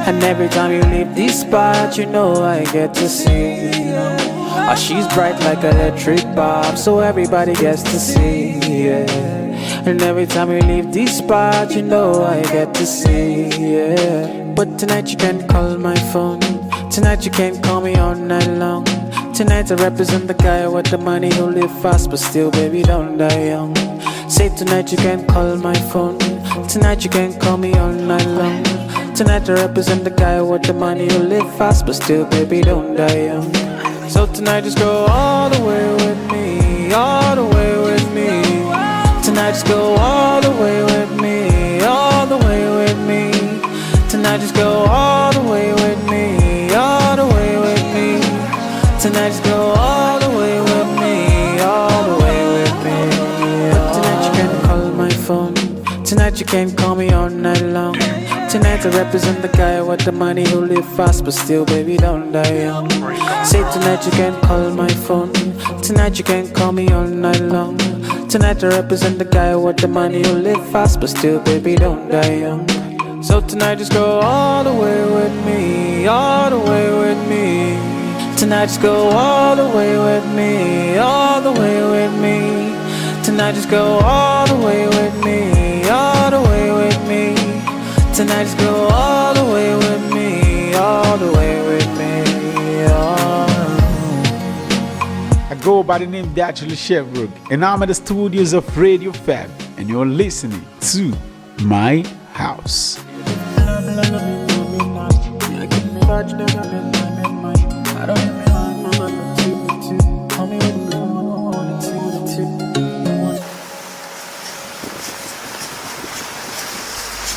And every time you leave this spot, you know I get to see. Oh, she's bright like electric bulb, so everybody gets to see, yeah. And every time we leave this spot, you know I get to see, yeah. But tonight you can call my phone. Tonight you can call me all night long. Tonight I represent the guy with the money who live fast, but still, baby, don't die young. Say tonight you can call my phone. Tonight you can call me all night long. Tonight I represent the guy with the money who live fast, but still, baby, don't die young. So tonight just go all the way with me, all the way with me. Tonight just go all the way with me, all the way with me. Tonight just go all the way with me, all the way with me. Tonight just go all the way with me, all the way with me. But tonight you can call my phone. Tonight you can call me all night long. Tonight I represent the guy with the money who live fast, but still, baby, don't die young. Say tonight you can call my phone. Tonight you can call me all night long. Tonight I represent the guy with the money who live fast, but still, baby, don't die young. So tonight just go all the way with me, all the way with me. Tonight just go all the way with me, all the way with me. Tonight just go all the way with me, all the way with me. Tonight just go all the way with me, all the way with me, I go by the name Datriller Chevborg, and I'm at the studios of Radio Fab, and you're listening to My House.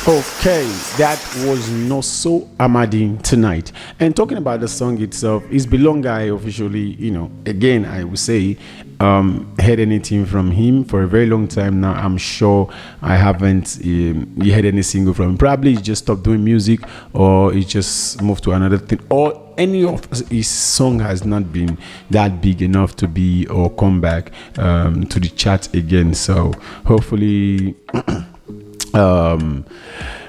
Okay, that was Not So Amadi Tonight. And talking about the song itself, it's belong I officially, again, I would say, heard anything from him for a very long time now. I'm sure I haven't heard any single from him. Probably he just stopped doing music, or he just moved to another thing, or any of his song has not been that big enough to be or come back to the chart again. So hopefully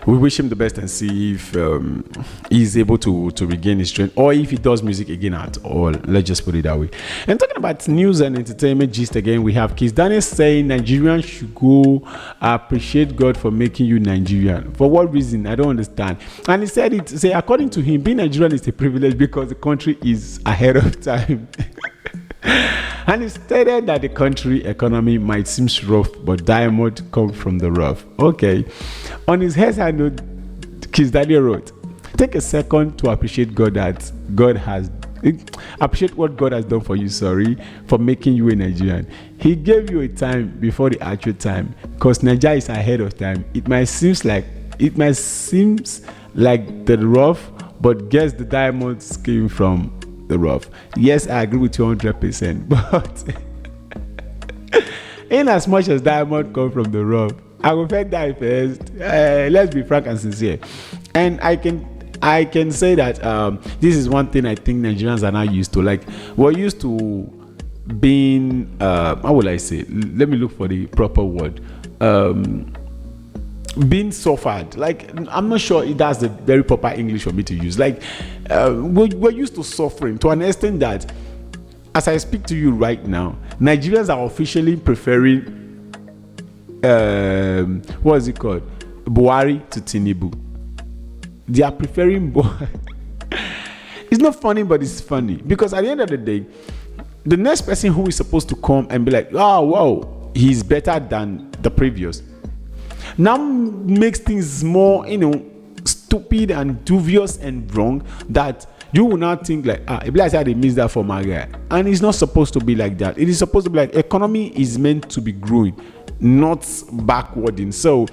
we wish him the best and see if he's able to regain his strength, or if he does music again at all. Let's just put it that way. And talking about news and entertainment gist again, we have Kiss Daniel saying Nigerians should go appreciate God for making you Nigerian. For what reason? I don't understand. And he said according to him, being Nigerian is a privilege because the country is ahead of time. And he stated that the country economy might seem rough, but diamond come from the rough. Okay. On his head note, Kiss Daniel wrote, take a second to appreciate what God has done for you, for making you a Nigerian. He gave you a time before the actual time, because Nigeria is ahead of time. It might seem like the rough, but guess the diamonds came from the rough. Yes, I agree with you 100%, but in as much as diamond come from the rough, I will first die first. Let's be frank and sincere. And I can say that this is one thing I think Nigerians are not used to. Like, we're used to being how will I say? Let me look for the proper word. Being suffered. Like, I'm not sure that's the very proper English for me to use. Like, we're used to suffering to an extent that as I speak to you right now, Nigerians are officially preferring what is it called? Buhari to Tinubu. They are preferring Buhari. It's not funny, but it's funny because at the end of the day, the next person who is supposed to come and be like, oh wow, he's better than the previous, now makes things more, stupid and dubious and wrong, that you will not think like, if I said they missed that for my guy. And it's not supposed to be like that. It is supposed to be like, economy is meant to be growing, not backwarding. So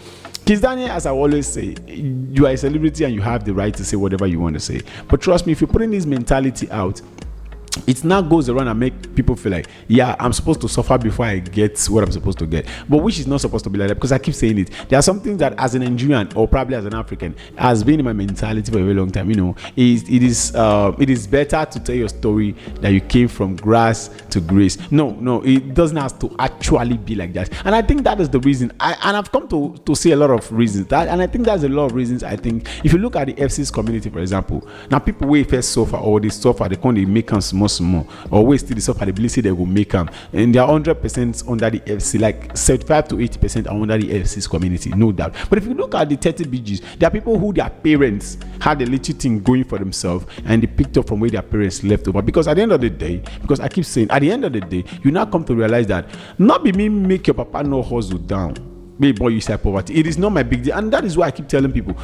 Kiss Daniel, as I always say, you are a celebrity and you have the right to say whatever you want to say. But trust me, if you're putting this mentality out, it now goes around and make people feel like, yeah, I'm supposed to suffer before I get what I'm supposed to get, but which is not supposed to be like that. Because I keep saying it, there are some things that as an Nigerian or probably as an African has been in my mentality for a very long time. It is better to tell your story that you came from grass to grace. No, it doesn't have to actually be like that. And I think that is the reason. I've come to see a lot of reasons that, and I think that's a lot of reasons. I think if you look at the FC's community, for example, now people wait first suffer or they suffer, they can't make us more. Always still the sufferability they will make them, and they are 100% under the FC, like 75 to 80% are under the FC's community, no doubt. But if you look at the 30 BGs, there are people who their parents had a little thing going for themselves and they picked up from where their parents left over. Because at the end of the day, because I keep saying, at the end of the day, you now come to realize that not be me make your papa no hustle down. Maybe boy, you say poverty. It is not my big deal, and that is why I keep telling people,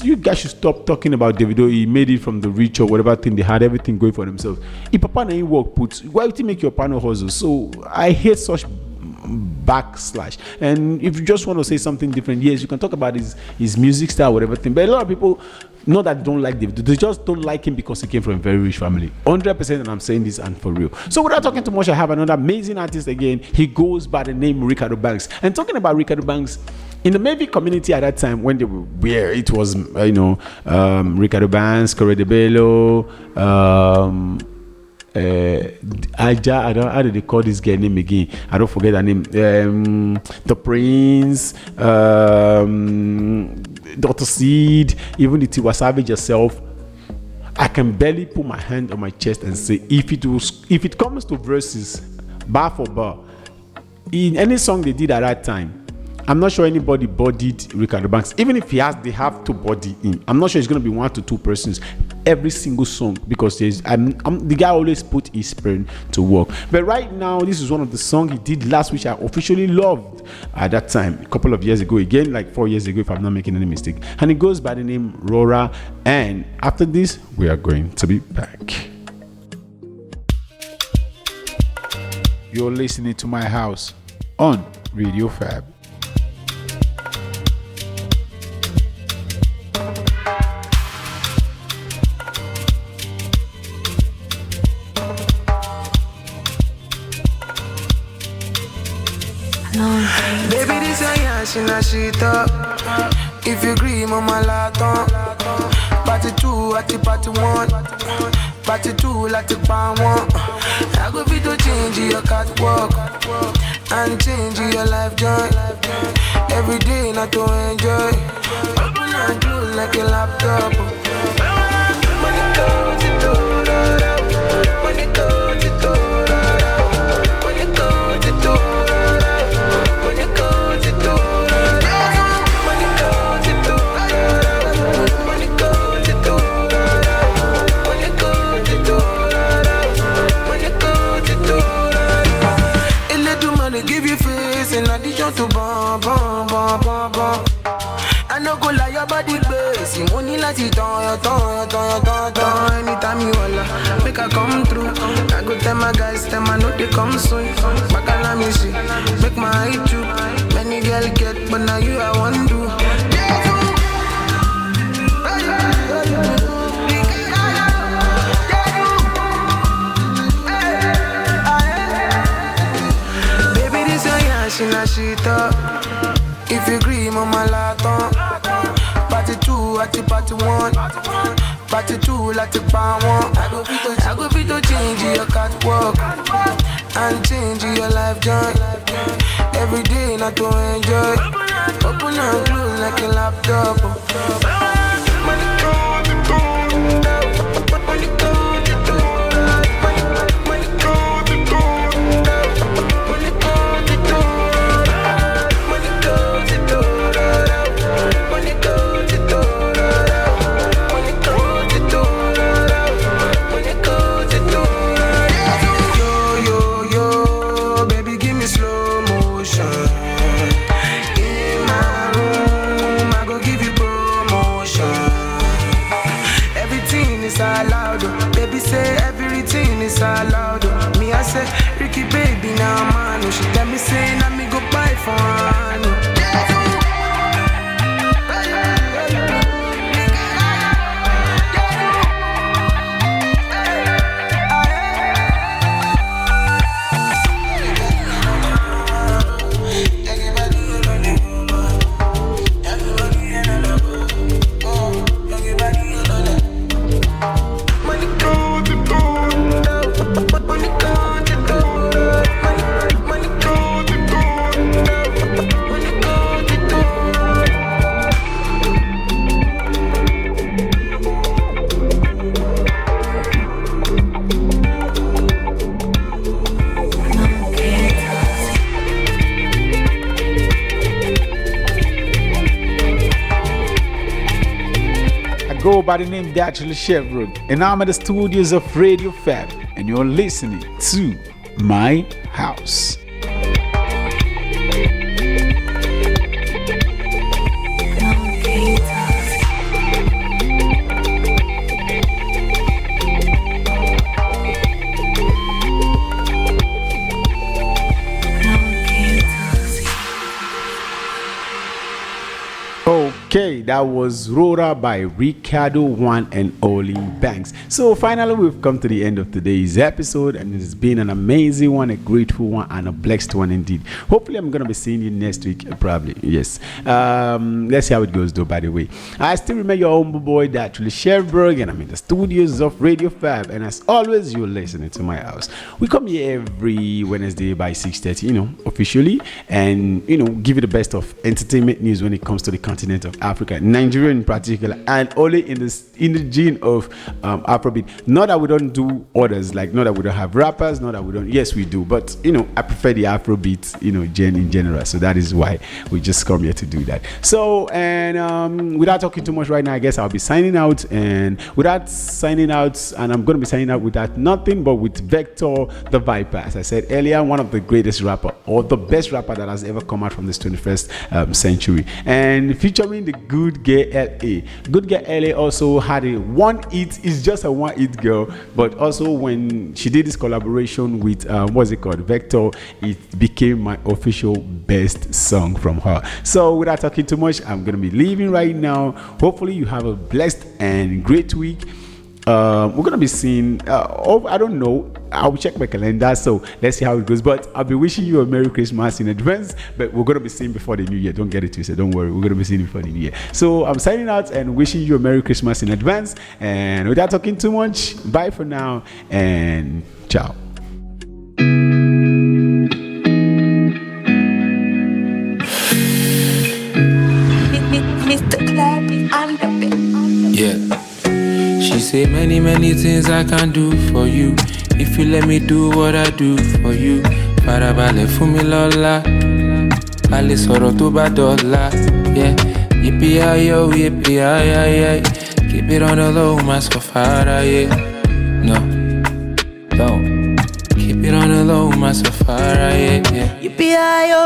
you guys should stop talking about Davido. He made it from the rich or whatever thing. They had everything going for themselves. If papa ain't work put, why would you make your partner hustle? So I hate such backslash. And if you just want to say something different, yes, you can talk about his music style, whatever thing. But a lot of people, not that they don't like David, they just don't like him because he came from a very rich family. 100%, and I'm saying this and for real. So without talking too much, I have another amazing artist again. He goes by the name Ricardo Banks. And talking about Ricardo Banks, in the Maybe community at that time, when they were where it was, Ricardo Banks, Corre de Bello, how do they call this guy name again? I don't forget her name. The Prince, Dr. Seed, even the Tiwa Savage yourself. I can barely put my hand on my chest and say, if it comes to verses, bar for bar, in any song they did at that time, I'm not sure anybody bodied Ricardo Banks. Even if they have to body him. I'm not sure it's going to be 1 to 2 persons every single song, because the guy always put his brain to work. But right now, this is one of the songs he did last, which I officially loved at that time, a couple of years ago, again, like 4 years ago, if I'm not making any mistake. And it goes by the name Rora. And after this, we are going to be back. You're listening to My House on Radio Fab. Baby, this a yash shit up. If you agree, mama laton. Party 2 at the party 1. Party 2 like the pan 1. I go fit to change your catwalk and change your life joy. Every day not to enjoy. Open and close like a laptop. Money goes to money goes to in addition to bum. I no go lie, your body crazy. Money like it on. Anytime you holla, make I come through. I go tell my guys, them I know they come soon. Bacala me see, make my eye too. Many girl get, but now you I want to. Shit up. If you agree, mama laton. Party 2 at the party 1. Party 2 like the pan 1. I go fit to change your catwalk and change your life joy. Every day not to enjoy. Open and close like a laptop. Money go. allowed. Baby say everything is allowed. Me I say Ricky baby now man. She tell me say now me go buy for her. Go by the name Datriller Chevborg, and I'm at the studios of Radio Fab, and you're listening to My House. Okay, that was Rora by Ricardo One and Oli Banks. So finally, we've come to the end of today's episode, and it's been an amazing one, a grateful one, and a blessed one indeed. Hopefully, I'm gonna be seeing you next week, probably. Yes. Let's see how it goes, though. By the way, I still remember your humble boy Datriller Chevborg, and I'm in the studios of Radio Fab. And as always, you're listening to My House. We come here every Wednesday by 6:30, officially, and give you the best of entertainment news when it comes to the continent of Africa, Nigeria in particular, and only in the gene of Afrobeat. Not that we don't do others, like not that we don't have rappers, not that we don't. Yes, we do, but I prefer the Afrobeat, gen in general. So that is why we just come here to do that. So and without talking too much right now, I guess I'll be signing out. And without signing out, and I'm going to be signing out without nothing but with Vector the Viper. As I said earlier, one of the greatest rapper or the best rapper that has ever come out from this 21st century, and featuring the Good Girl LA. Good Girl LA also had a one hit. It's just a one hit girl, but also when she did this collaboration with what's it called, Vector, it became my official best song from her. So without talking too much, I'm gonna be leaving right now. Hopefully you have a blessed and great week. We're gonna be seeing I don't know, I'll check my calendar, so let's see how it goes, but I'll be wishing you a Merry Christmas in advance. But we're gonna be seeing before the new year, don't get it twisted, don't worry, we're gonna be seeing before the new year. So I'm signing out and wishing you a Merry Christmas in advance, and without talking too much, bye for now and ciao. Yeah. She say many things I can do for you if you let me do what I do for you. Farabalẹ̀ fún mi lọ́la, a lè sọ̀rọ̀ tó bá dọ̀la. Yeah, yippee-yi-yo, keep it on the low, má sọ fara, yeah. No, don't. Keep it on the low, má sọ fara, yeah. Yippee-yi-yo,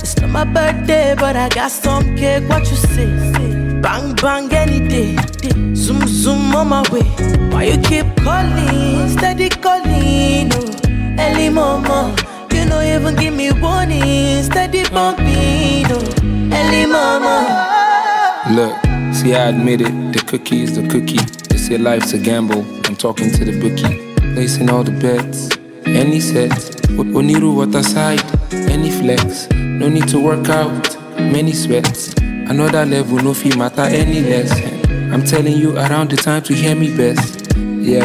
it's not my birthday, but I got some cake. What you say? Bang bang any day. Zoom zoom on my way. Why you keep calling, steady calling? Oh, early mama, you don't even give me warning. Steady bumping, oh, early mama. Look, see I admit it, the cookie is the cookie. They say life's a gamble, I'm talking to the bookie. Placing all the bets, any sets. Oniru water side, any flex. No need to work out, many sweats. Another level, no fee matter any less. I'm telling you around the time to hear me best. Yeah.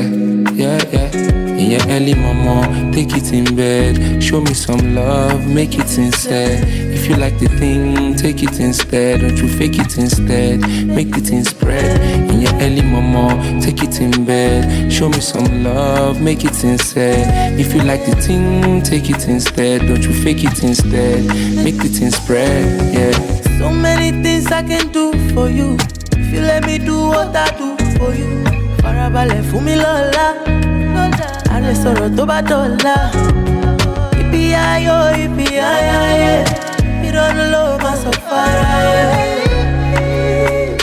In your early mama, take it in bed. Show me some love, make it sincere. If you like the thing, take it instead. Don't you fake it instead, make the thing spread. In your early mama, take it in bed. Show me some love, make it sincere. If you like the thing, take it instead. Don't you fake it instead, make the thing spread, yeah. So many things I can do for you if you let me do what I do for you. Farabalẹ̀ fún mi lọ́la, a lè sọ̀rọ̀ tó bá dọ̀la. Yippee-yi-yo, ìrọ̀rùn ló máa sọ fara, yeah.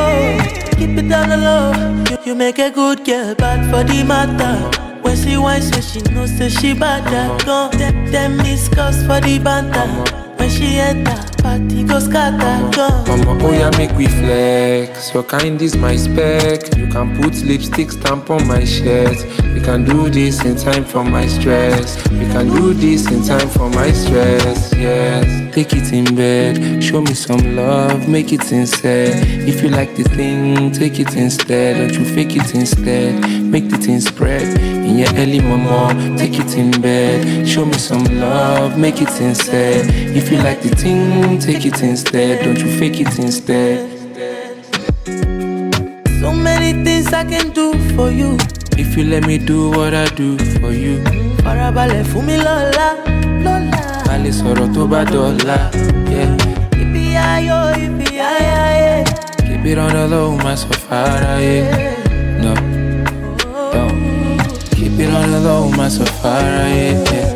Oh, keep it down the low. You make a good girl bad for the matter. When she whines, so she knows that she bad at gun. Them discuss for the banter. When she enter, party goes scatter gun. Mama, oh yeah, make we flex. Your kind is my spec. You can put lipstick stamp on my shirt. We can do this in time for my stress. We can do this in time for my stress. Yes, take it in bed. Show me some love, make it sincere. If you like the thing, take it instead. Don't you fake it instead. Make the thing spread. In your early mama, take it in bed. Show me some love, make it sincere. If you like the thing, take it instead. Don't you fake it instead. So many things I can do for you. If you let me do what I do for you. Farabalẹ̀ fún mi lọ́la, lọ́la. A lè sọ̀rọ̀ tó bá dọ̀la, yeah. Ibi ayọ̀, ibi ayọ̀. Keep it on the low, má sọ fara, yeah. No, don't. Keep it on the low, má sọ fara, yeah.